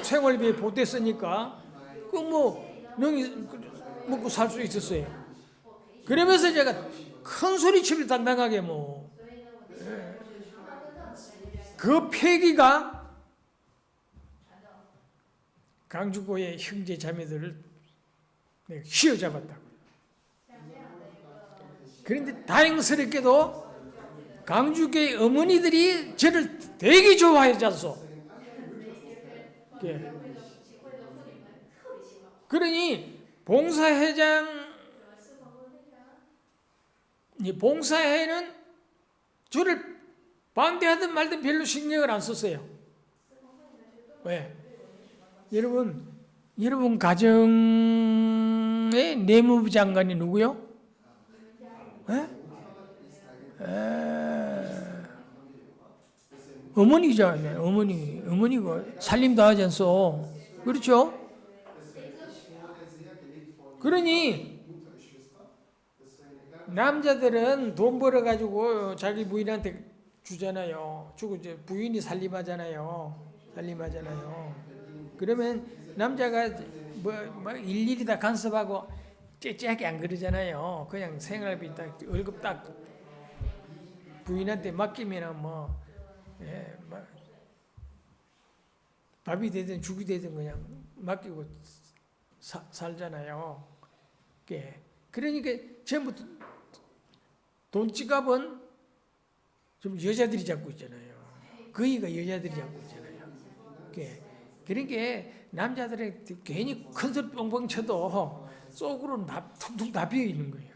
생활비에 보탰으니까 그 능히 먹고 살 수 있었어요. 그러면서 제가 큰 소리치며 당당하게 그 폐기가 강주교회 형제 자매들을 내가 휘어잡았다고. 그런데 다행스럽게도 강주교회 어머니들이 저를 되게 좋아하지 않소. 그러니 봉사회는 저를 반대하든 말든 별로 신경을 안 썼어요. 왜? 여러분 가정의 내무부 장관이 누구요? 어머니잖아요. 어머니가 살림도 하지 않소. 그렇죠? 그러니 남자들은 돈 벌어가지고 자기 부인한테 주잖아요. 주고 이제 부인이 살림하잖아요. 그러면 남자가 뭐 일일이 다 간섭하고 째째하게 안 그러잖아요. 그냥 생활비 딱 월급 딱 부인한테 맡기면은 밥이 되든 죽이 되든 그냥 맡기고 살잖아요. 그러니까 전부 돈 지갑은 좀 여자들이 잡고 있잖아요. 거의가 여자들이 잡고 있잖아요. 그러니까 남자들은 괜히 큰 소리 뻥뻥 쳐도 속으로 툭툭 다 비어 있는 거예요.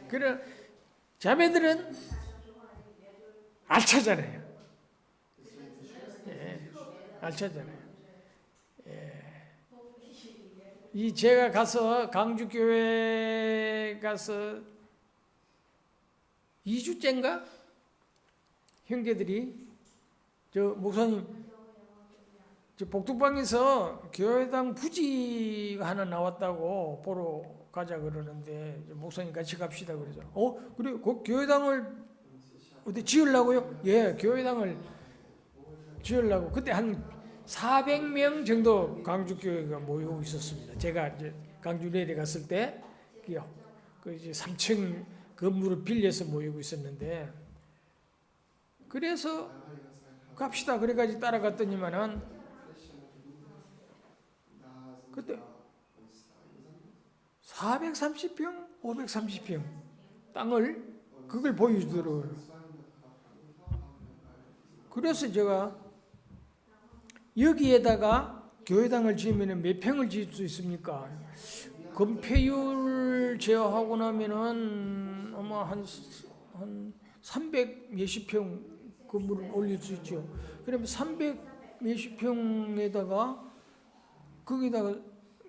그래 자매들은 알차잖아요. 알차잖아요. 이 제가 가서 강주교회 가서 2주째인가 형제들이 저 목사님 저 복덕방에서 교회당 부지가 하나 나왔다고 보러 가자 그러는데 목사님 같이 갑시다 그래서 그래 그 교회당을 어디 지으려고요? 예, 교회당을 지으려고. 그때 한 400명 정도 강주교회가 모이고 있었습니다. 제가 이제 강주 내려갔을 때 그 이제 3층 건물을 빌려서 모이고 있었는데 그래서 갑시다 그래가지고 따라갔더니만은 430평, 530평 땅을 그걸 보여주더라고요. 그래서 제가 여기에다가 교회당을 지으면 몇 평을 지을 수 있습니까? 건폐율 제어하고 나면은 아마 한 300 몇십 평 건물을 올릴 수 있죠. 그러면 300 몇십 평에다가 거기다가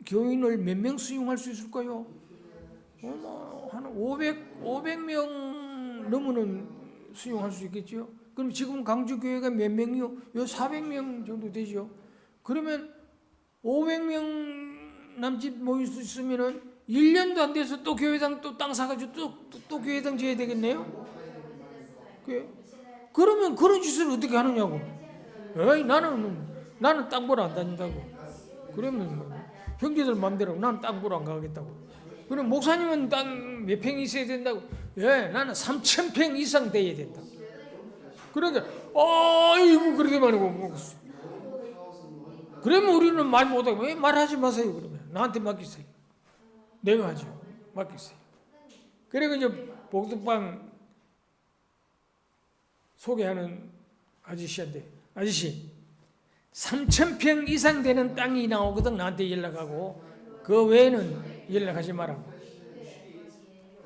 교인을 몇 명 수용할 수 있을까요? 한 500명 넘으는 수용할 수 있겠죠. 그럼 지금 강주교회가 몇 명이요? 요 400명 정도 되죠. 그러면 500명 남짓 모일 수 있으면은 1년도 안 돼서 또 교회당 또 땅 사가지고 또 교회당 지어야 되겠네요. 그러면 그런 짓을 어떻게 하느냐고. 에이, 나는 땅 보러 안 다닌다고. 그러면 뭐, 형제들 마음대로 나는 땅 보러 안 가겠다고. 그럼 목사님은 땅 몇 평 있어야 된다고. 예, 나는 3,000평 이상 돼야 된다. 그러니까 아이고 그렇게 말하고 그러면 우리는 말 못하고 왜 말하지 마세요. 그러면 나한테 맡기세요. 내가 하죠. 맡기세요. 그리고 이제 복덕방 소개하는 아저씨한테 아저씨 3,000평 이상 되는 땅이 나오거든. 나한테 연락하고 그 외에는 연락하지 말라고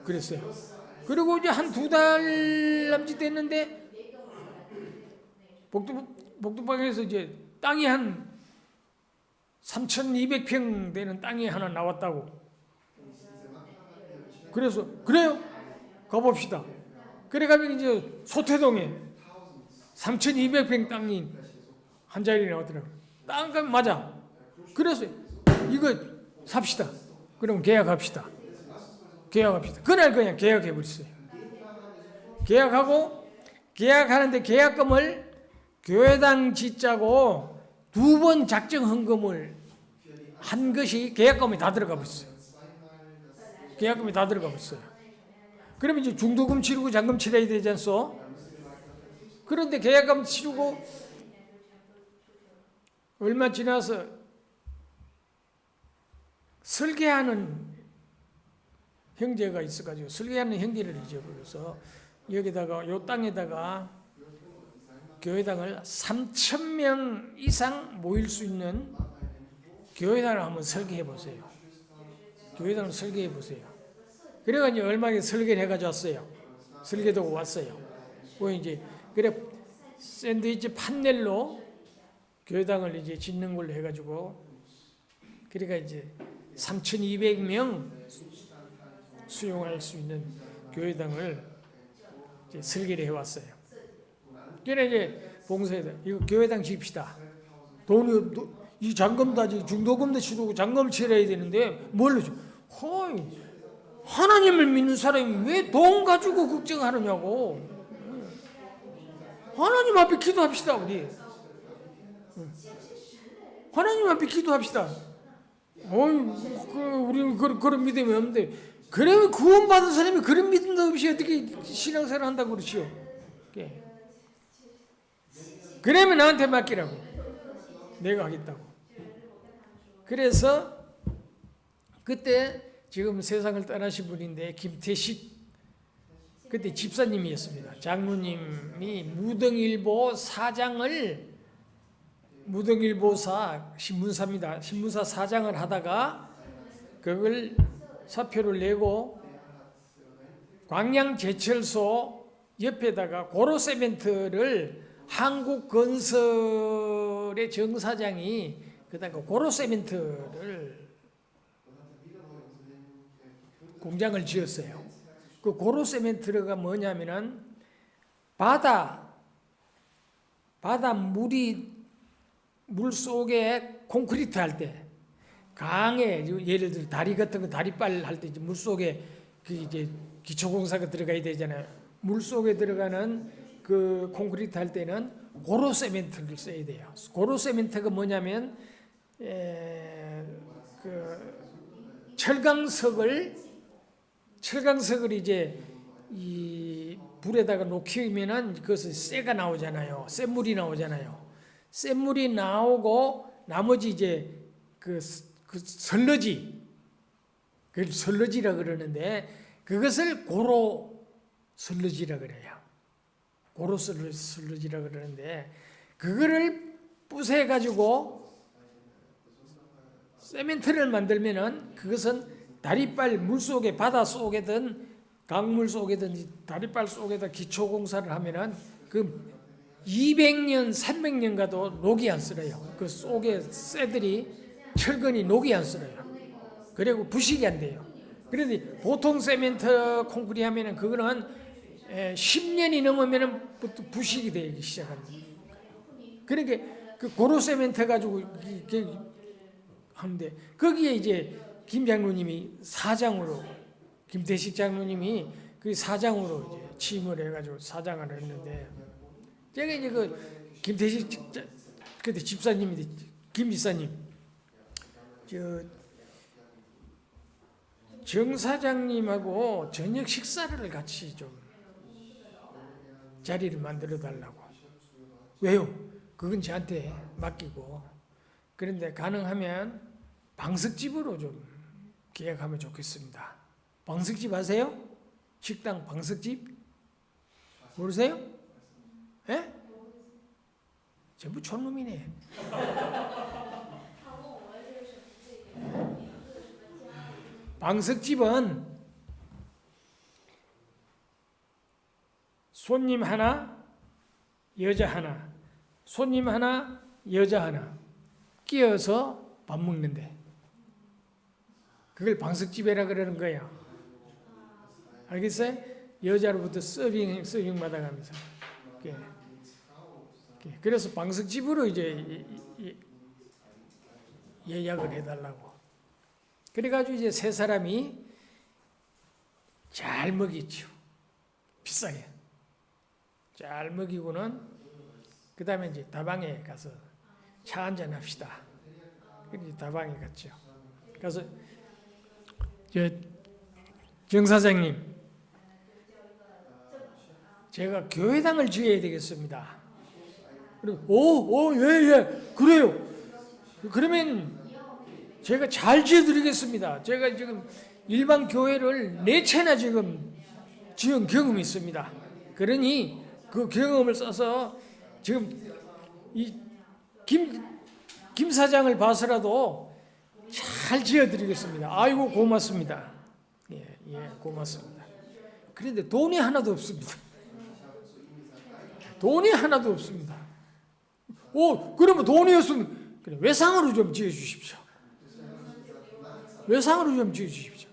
그랬어요. 그리고 이제 한 2달 남짓 됐는데 복덕방에서 이제 땅이 한 3,200평 되는 땅이 하나 나왔다고. 그래서 그래요? 가봅시다. 그래가지고 이제 소태동에 3,200평 땅이 한 자리 나왔더라고요. 땅값 맞아. 그래서 이거 삽시다. 그럼 계약합시다. 그날 그냥 계약해버렸어요. 계약하는데 계약금을 교회당 짓자고 2번 작정 헌금을 한 것이 계약금이 다 들어가 버렸어요. 계약금이 다 들어가 버렸어요. 그러면 이제 중도금 치르고 잔금 치러야 되지 않소? 그런데 계약금 치르고 얼마 지나서 설계하는 형제가 있어가지고 설계하는 형제를 잊어버려서 여기다가 요 땅에다가 교회당을 3,000명 이상 모일 수 있는 교회당을 한번 설계해 보세요. 교회당을 설계해 보세요. 그래가지고 얼마에 설계를 해가지고 왔어요. 설계도가 왔어요. 이제 그래 샌드위치 판넬로 교회당을 이제 짓는 걸로 해가지고 그러니까 이제 3,200명 수용할 수 있는 교회당을 이제 설계를 해왔어요. 그래 이제 봉사에다 이거 교회당 지읍시다. 이 잔금 다 중도금도 치르고 잔금을 치러야 되는데 뭘로 줘? 허이 하나님을 믿는 사람이 왜 돈 가지고 걱정하느냐고. 하나님 앞에 기도합시다 우리. 하나님 앞에 기도합시다. 우리는 그런 믿음이 없는데 그러면 구원받은 사람이 그런 믿음도 없이 어떻게 신앙생활 한다고 그러시오. 그러면 나한테 맡기라고. 내가 하겠다고. 그래서 그때 지금 세상을 떠나신 분인데 김태식 그때 집사님이었습니다. 장로님이 무등일보 사장을 무등일보사 신문사입니다. 신문사 사장을 하다가 그걸 사표를 내고 광양제철소 옆에다가 고로세멘트를 한국건설의 정사장이 그다음 고로세멘트를 공장을 지었어요. 그 고로세멘트가 뭐냐면은 바다 물 속에 콘크리트 할 때 강에 예를 들어 다리 같은 거 다리빨 할 때 물 속에 그 이제 기초공사가 들어가야 되잖아요. 물 속에 들어가는 그 콘크리트 할 때는 고로세멘트를 써야 돼요. 고로세멘트가 뭐냐면 그 철강석을 이제 이 불에다가 녹이면은 그것은 쇠가 나오잖아요. 쇠물이 나오잖아요. 쇠물이 나오고 나머지 이제 그 설러지 그걸 설러지라 그러는데 그것을 고로 설러지라 그래요. 고로 설러지라 그러는데 그거를 부숴 가지고 세멘트를 만들면은 그것은 다리빨 물속에 바다 속에든 강물 속에든 다리빨 속에다 기초공사를 하면은 그 200년, 300년 가도 녹이 안 쓸어요. 그 속에 쇠들이 철근이 녹이 안 쓸어요. 그리고 부식이 안 돼요. 그런데 보통 세멘트 콘크리트 하면은 그거는 10년이 넘으면은 부식이 되기 시작합니다. 그러니까 그 고로 세멘트 가지고 이렇게 하는데 거기에 이제 김 장로님이 사장으로 김대식 장로님이 그 사장으로 이제 취임을 해가지고 사장을 했는데 제가 이제 그 김대식 그때 집사님이 김 집사님 정 사장님하고 저녁 식사를 같이 좀 자리를 만들어 달라고. 왜요? 그건 저한테 맡기고. 그런데 가능하면 방석집으로 좀 계약하면 좋겠습니다. 방석집 아세요? 식당 방석집? 모르세요? 예? 전부 촌놈이네. 방석집은 손님 하나, 여자 하나, 손님 하나, 여자 하나 끼어서 밥 먹는데 그걸 방석집이라 그러는 거예요. 알겠어요? 여자로부터 서빙 받아가면서. 그래서 방석집으로 이제 예약을 해달라고. 그래가지고 이제 세 사람이 잘 먹이죠. 비싸게. 잘 먹이고는 그 다음에 이제 다방에 가서 차 한잔 합시다. 그래서 다방에 갔죠. 가서 정 사장님, 제가 교회당을 지어야 되겠습니다. 그리고 예, 그래요. 그러면 제가 잘 지어드리겠습니다. 제가 지금 일반 교회를 4채나 지금 지은 경험이 있습니다. 그러니 그 경험을 써서 지금 이 김 사장을 봐서라도 잘 지어드리겠습니다. 아이고 고맙습니다. 예, 고맙습니다. 그런데 돈이 하나도 없습니다. 돈이 하나도 없습니다. 그러면 돈이 없으면 그래, 외상으로 좀 지어주십시오. 외상으로 좀 지어주십시오.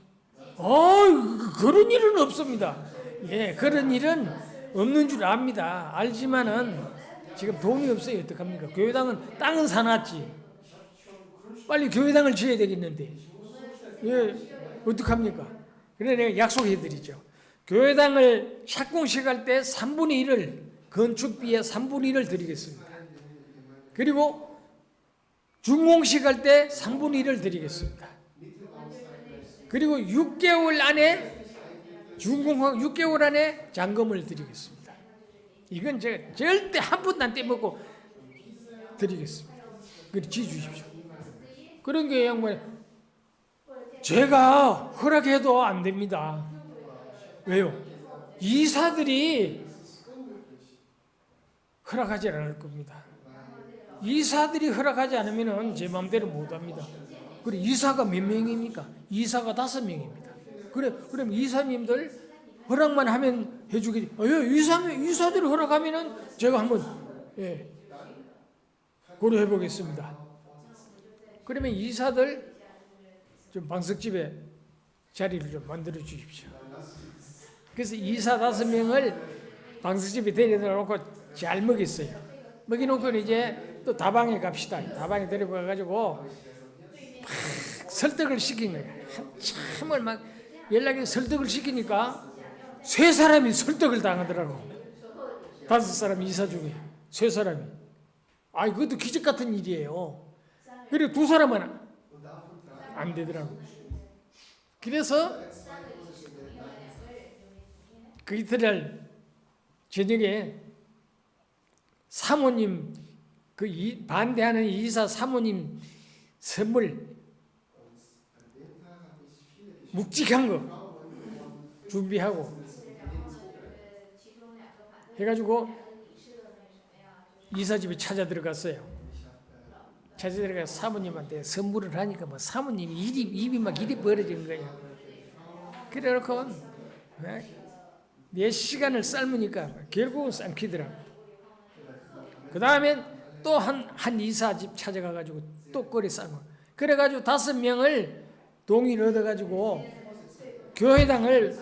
그런 일은 없습니다. 예, 그런 일은 없는 줄 압니다. 알지만은 지금 돈이 없어요. 어떡합니까? 교회당은 땅은 사놨지. 빨리 교회당을 지어야 되겠는데. 예, 어떡합니까? 그래 내가 약속해드리죠. 교회당을 착공식할 때 3분의 1을 건축비의 3분의 1을 드리겠습니다. 그리고 준공식 할 때 3분의 1을 드리겠습니다. 그리고 6개월 안에 준공하고 6개월 안에 잔금을 드리겠습니다. 이건 제가 절대 한 푼도 안 떼먹고 드리겠습니다. 그래 지어주십시오. 그런 게 양반이 제가 허락해도 안 됩니다. 왜요? 이사들이 허락하지 않을 겁니다. 이사들이 허락하지 않으면 제 마음대로 못합니다. 그래 이사가 몇 명입니까? 이사가 5명입니다. 그럼 이사님들 허락만 하면 해주겠지. 이사들이 허락하면은 제가 한번 고려해 보겠습니다. 그러면 이사들 좀 방석집에 자리를 좀 만들어 주십시오. 그래서 이사 5명을 방석집에 데려다 놓고 잘 먹였어요. 먹여놓고 이제 또 다방에 갑시다. 다방에 데려가가지고 막 설득을 시킨 거예요. 한참을 막 연락에 설득을 시키니까 3사람이 설득을 당하더라고. 5사람 이사 중에 3사람이. 그것도 기적 같은 일이에요. 그리고 2사람은 안 되더라고. 그래서 그 이튿날 저녁에 사모님 반대하는 이사 사모님 선물 묵직한 거 준비하고 해가지고 이사집에 찾아 들어갔어요. 찾아 들어가서 사모님한테 선물을 하니까 뭐 사모님이 입이 막 이리 벌어지는 거야. 그래 놓고 4시간을 삶으니까 결국은 삶히더라고. 그 다음에 또 한 이사집 찾아가가지고 또 끓여 삶아. 그래가지고 5명을 동의를 얻어가지고 교회당을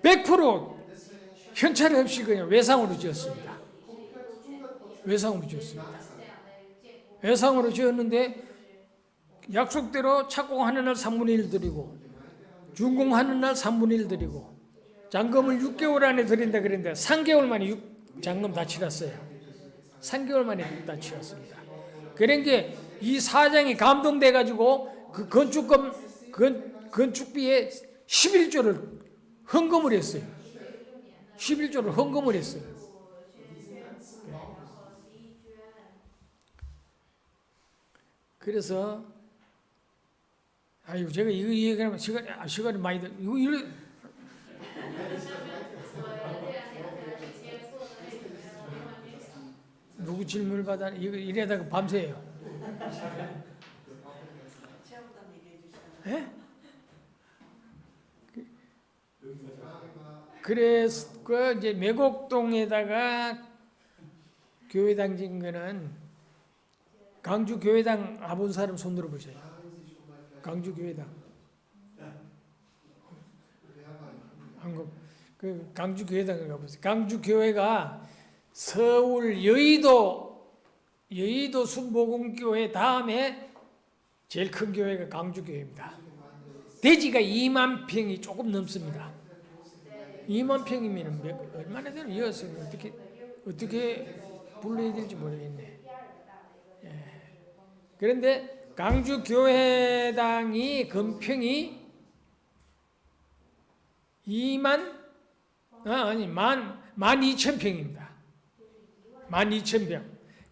100% 현찰 없이 그냥 외상으로 지었습니다. 외상으로 지었습니다. 외상으로 지었는데 약속대로 착공하는 날 3분의 1 드리고 준공하는 날 3분의 1 드리고 잔금을 6개월 안에 드린다 그랬는데 3개월 만에 잔금 다 치렀어요. 3개월 만에 다 치렀습니다. 그런 게 이 사장이 감동돼가지고 그 건축비에 11조를 헌금을 했어요. 11조를 헌금을 했어요. 그래서 아유 제가 이거 얘기하면 시간이 많이 들. 이거 누구 질문을 받아 이거 이래다가 밤새요. 예? 그래서 그 이제 매곡동에다가 교회당 진 거는 강주 교회당 아본 사람 손 들어보세요. 강주 교회당. 한국 그 강주 교회당 가보세요. 강주 교회가 서울 여의도 순복음교회 다음에 제일 큰 교회가 강주 교회입니다. 대지가 2만 평이 조금 넘습니다. 2만 평이면 얼마나 되는 이어서 어떻게 불러야 될지 모르겠네. 예. 그런데 강주 교회당이 건평이 12,000평입니다. 12,000평.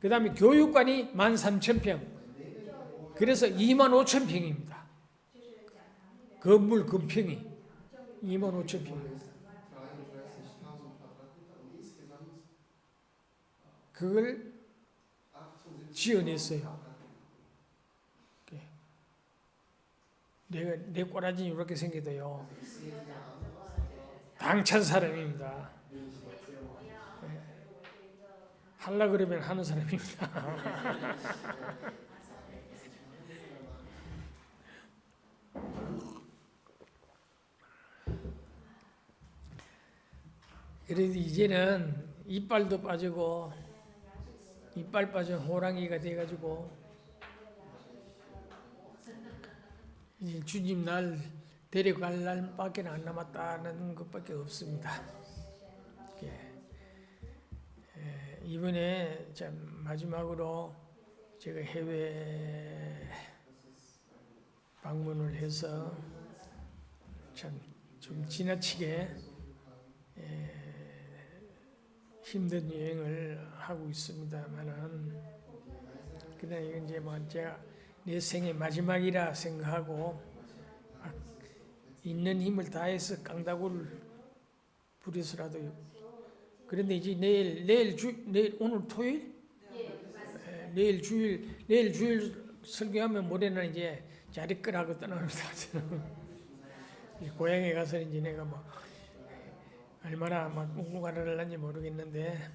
그 다음에 교육관이 13,000평. 그래서 25,000평입니다. 건물 건평이 25,000평입니다. 그걸 지어냈어요. 내 꼬라지 이렇게 생겨도요. 당찬 사람입니다. 하려 그러면 하는 사람입니다. 그래도 이제는 이빨도 빠지고 이빨 빠진 호랑이가 돼가지고 이제 주님 날 데려갈 날밖에 안 남았다는 것밖에 없습니다. 이번에 참 마지막으로 제가 해외 방문을 해서 참 좀 지나치게 힘든 여행을 하고 있습니다만은 그냥 이건 이제 뭐 제가 내 생의 마지막이라 생각하고 있는 힘을 다해서 깡다구를 부려서라도 그런데 이제 내일 오늘 토요일? 내일 주일 설교하면 모레는 이제 자리 끄라고 떠납니다. 고향에 가서 이제 내가 뭐 얼마나 막 웅웅하를 할는지 모르겠는데,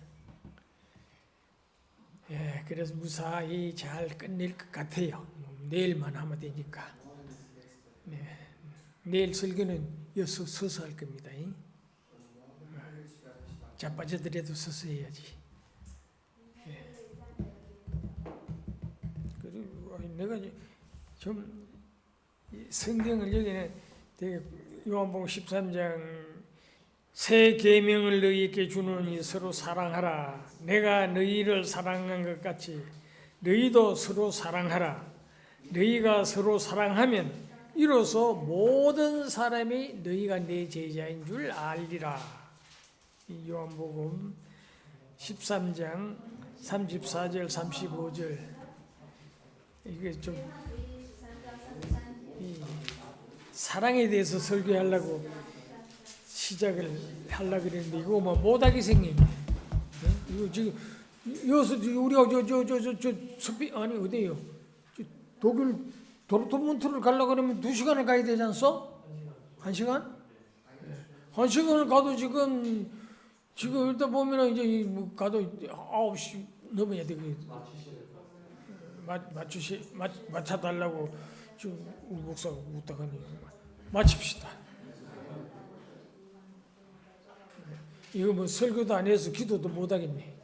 예, 그래서 무사히 잘 끝낼 것 같아요. 내일만 하면 되니까. 네, 내일 설교는 여기서 서서 할 겁니다. 자빠져들어도 서서 해야지. 예. 그리고 내가 좀 성경을 여기는 되게 요한복음 13장 새 계명을 너희에게 주노니 서로 사랑하라. 내가 너희를 사랑한 것 같이 너희도 서로 사랑하라. 너희가 서로 사랑하면 이로써 모든 사람이 너희가 내 제자인 줄 알리라. 이 요한복음 13장 34절 35절 이게 좀 사랑에 대해서 설교하려고 시작을 하려고 그랬는데 이거 뭐 못하게 생겼네. 예? 이거 지금 여기서 우리가 저 스피 아니 어디요? 독일 도르트문트를 가려고 그러면 2시간을 가야 되지 않소? 1시간? 1시간을 가도 지금 일단 보면은 이제 뭐 가도 9시 넘어야 되거든. 맞춰달라고 지금 우리 목사가 웃다가니 마칩시다. 이거 뭐 설교도 안 해서 기도도 못 하겠네.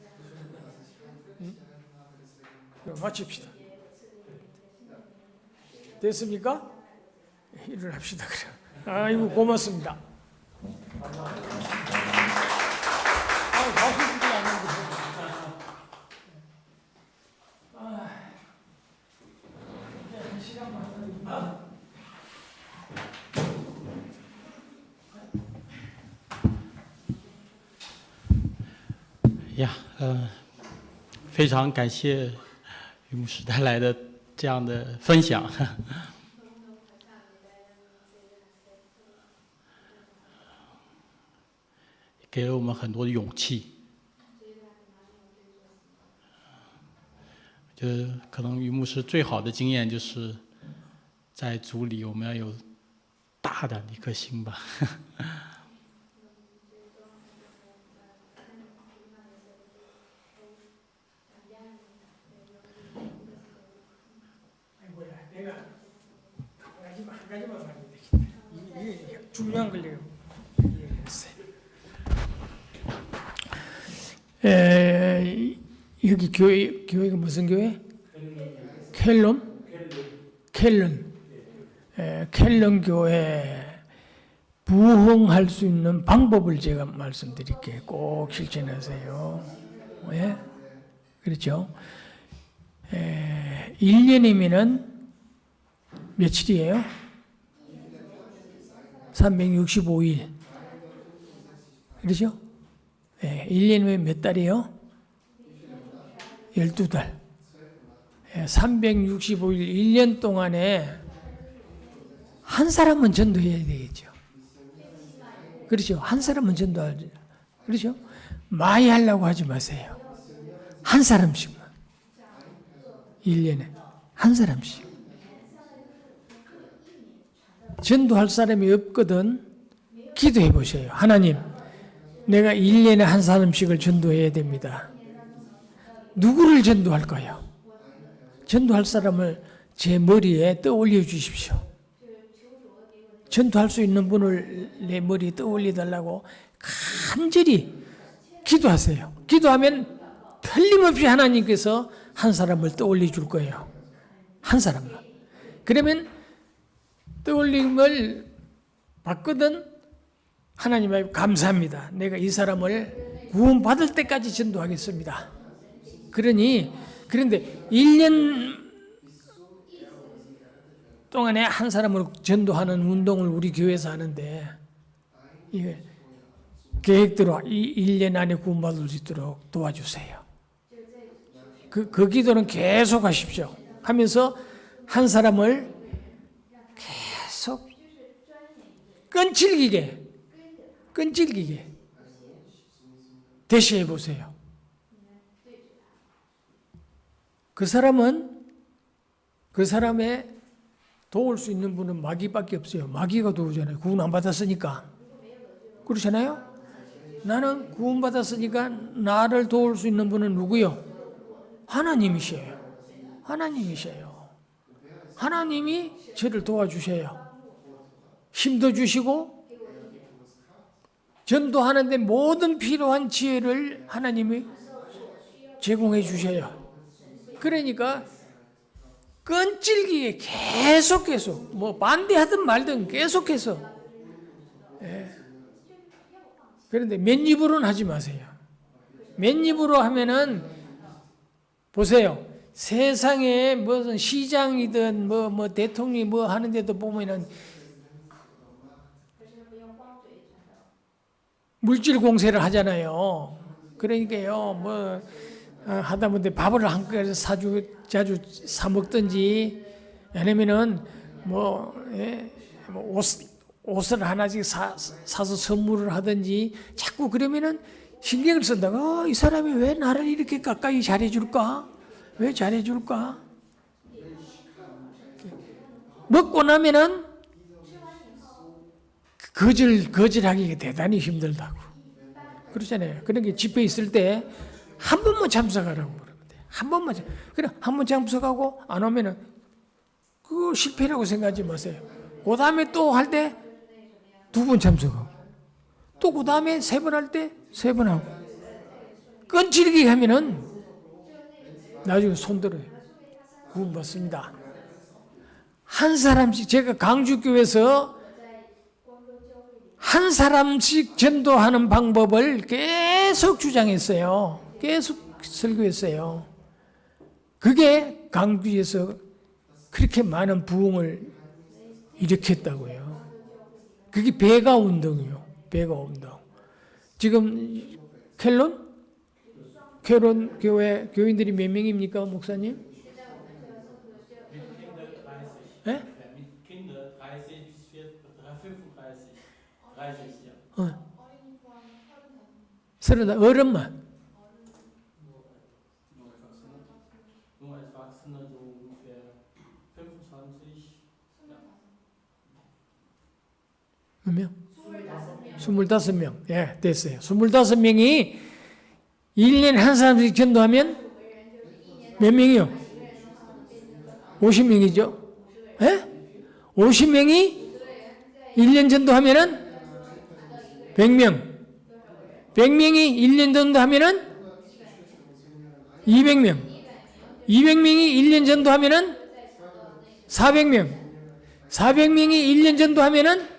응? 마칩시다. 됐습니까? 일어납시다. 그래. 아이고 고맙습니다. 가수들이 안 하는데. 이제 1시간만呀，非常感谢于牧师带来的这样的分享，给了我们很多的勇气。觉得可能于牧师最好的经验就是在主里我们要有大胆的一颗心吧。한 가지만 말하면 되겠다. 이게 중요한 걸 내가 이해했어요. 여기 교회가 무슨 교회? 켈런 교회 부흥할 수 있는 방법을 제가 말씀드릴게요. 꼭 실천하세요. 예? 그렇죠? 1년이면은 며칠이에요? 365일. 그렇죠? 예, 1년이면 몇 달이에요? 12달. 예, 365일, 1년 동안에 한 사람은 전도해야 되겠죠. 그렇죠? 한 사람은 전도하죠. 그렇죠? 많이 하려고 하지 마세요. 한 사람씩만. 1년에 한 사람씩. 전도할 사람이 없거든 기도해 보세요. 하나님, 내가 1년에 한 사람씩을 전도해야 됩니다. 누구를 전도할까요? 전도할 사람을 제 머리에 떠올려 주십시오. 전도할 수 있는 분을 내 머리에 떠올려 달라고 간절히 기도하세요. 기도하면 틀림없이 하나님께서 한 사람을 떠올려 줄 거예요. 한 사람만. 그러면 떠올림을 받거든 하나님 앞에 감사합니다. 내가 이 사람을 구원받을 때까지 전도하겠습니다. 그런데 1년 동안에 한 사람을 전도하는 운동을 우리 교회에서 하는데 이게 계획대로 1년 안에 구원받을 수 있도록 도와주세요. 그 기도는 계속 하십시오. 하면서 한 사람을 계속 끈질기게 대시해 보세요. 그 사람의 도울 수 있는 분은 마귀밖에 없어요. 마귀가 도우잖아요. 구원 안 받았으니까. 그렇잖아요? 나는 구원 받았으니까 나를 도울 수 있는 분은 누구요? 하나님이셔요. 하나님이 저를 도와주셔요. 힘도 주시고 전도하는데 모든 필요한 지혜를 하나님이 제공해 주셔요. 그러니까 끈질기게 계속 뭐 반대하든 말든 계속해서 그런데 맨입으로는 하지 마세요. 맨입으로 하면은 보세요. 세상에 무슨 시장이든 뭐 대통령이 뭐 하는데도 보면은 물질 공세를 하잖아요. 그러니까요, 뭐 하다못해 밥을 한 그릇 자주 사 먹든지 아니면은 뭐 뭐 옷을 하나씩 사서 선물을 하든지 자꾸 그러면은 신경을 쓴다고 이 사람이 왜 나를 이렇게 가까이 잘해줄까? 왜 잘해줄까? 먹고 나면은 거절하기가 대단히 힘들다고. 그렇잖아요. 그러니까 집회 있을 때 한 번만 참석하라고 그러면 돼. 한 번만. 그래, 한 번 참석하고 안 오면은 그거 실패라고 생각하지 마세요. 그 다음에 또 할 때 2번 참석하고 또 그 다음에 3번 할 때 3번 하고 끈질기게 하면은 나중에 손들어요. 구원받습니다. 한 사람씩 제가 강주교회에서 한 사람씩 전도하는 방법을 계속 주장했어요. 계속 설교했어요. 그게 강주에서 그렇게 많은 부흥을 일으켰다고요. 그게 배가 운동이요. 배가 운동. 지금 켈론 교회 교인들이 몇 명입니까, 목사님? 예? 서른 어른만. 몇 명? 25명. 예, 됐어요. 25명이 1년에 한 사람씩 전도하면 몇 명이요? 50명이죠. 예? 50명이 1년 전도하면은 100명. 100명이 1년 전도하면은 200명. 200명이 1년 전도하면은 400명. 400명이 1년 전도하면은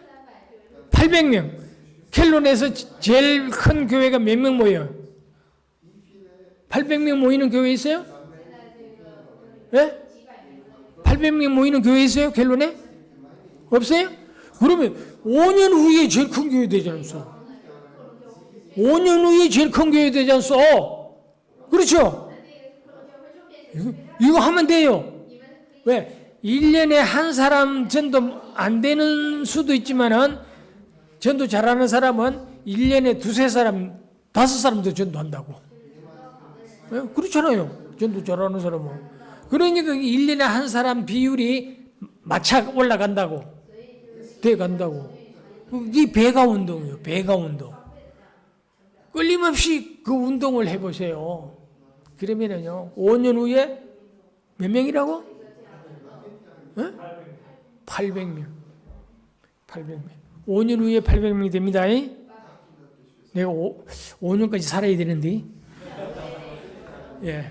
800명. 켈론에서 제일 큰 교회가 몇 명 모여요? 800명 모이는 교회 있어요? 네? 800명 모이는 교회 있어요? 켈론에? 없어요? 그러면 5년 후에 제일 큰 교회 되지 않소? 5년 후에 제일 큰 교회 되지 않소? 그렇죠? 이거 하면 돼요. 왜? 1년에 한 사람 전도 안 되는 수도 있지만은 전도 잘하는 사람은 1년에 2-3사람, 5사람도 전도한다고. 네? 그렇잖아요. 전도 잘하는 사람은. 그러니까 1년에 한 사람 비율이 마차 올라간다고. 돼 간다고. 이 배가 운동이에요. 배가 운동. 끊임없이 그 운동을 해보세요. 그러면은요, 5년 후에 몇 명이라고? 네? 800명. 800명. 5년 후에 800명이 됩니다. 내가 5년까지 살아야 되는데. 예.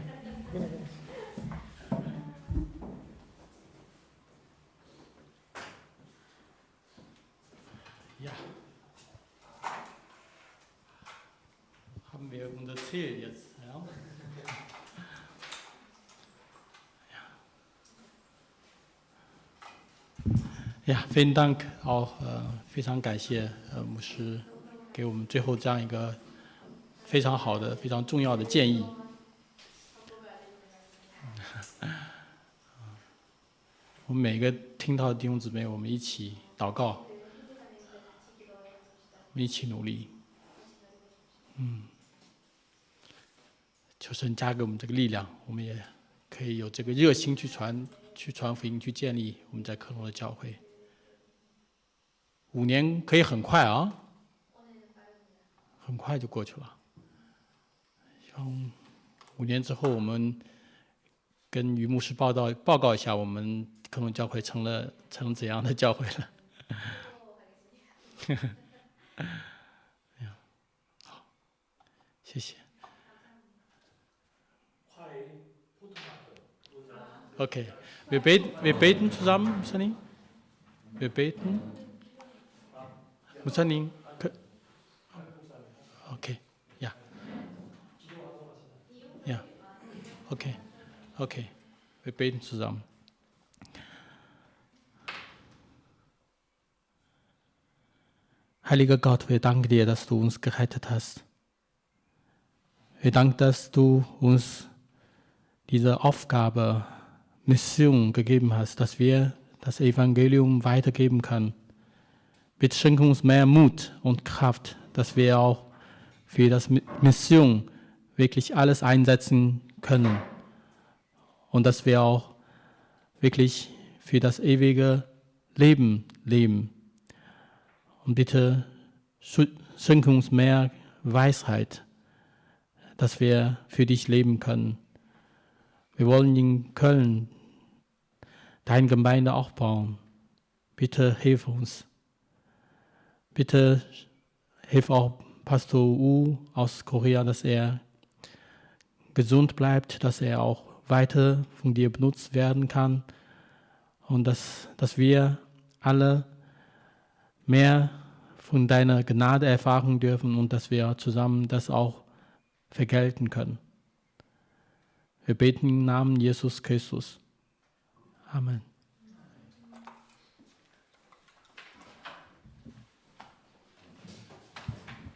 Ja. Haben wir unser Ziel jetzt, ja? Ja, vielen Dank auch, 非常感谢牧师给我们最后这样一个非常好的、非常重要的建议。我们每个听到的弟兄姊妹，我们一起祷告，我们一起努力。求神加给我们这个力量，我们也可以有这个热心去传福音，去建立我们在科隆的教会。5年可以很快啊，很快就过去了。希望5年之后，我们跟于牧师报告一下，我们科隆教会成怎样的教会了。好，谢谢。Okay, wir beten zusammen, Musanin. Wir beten. Musanin. Okay, ja. Ja, okay, okay. Wir beten zusammen. Heiliger Gott, wir danken dir, dass du uns gerettet hast. Wir danken, dass du uns diese Aufgabe, Mission gegeben hast, dass wir das Evangelium weitergeben können. Bitte schenke uns mehr Mut und Kraft, dass wir auch für das Mission wirklich alles einsetzen können und dass wir auch wirklich für das ewige Leben leben. Und bitte schenke uns mehr Weisheit, dass wir für dich leben können. Wir wollen in Köln deine Gemeinde aufbauen. Bitte hilf uns. Bitte hilf auch Pastor U aus Korea, dass er gesund bleibt, dass er auch weiter von dir benutzt werden kann und dass wir alle mehr von deiner Gnade erfahren dürfen und dass wir zusammen das auch vergelten können. Wir beten im Namen Jesus Christus. Amen.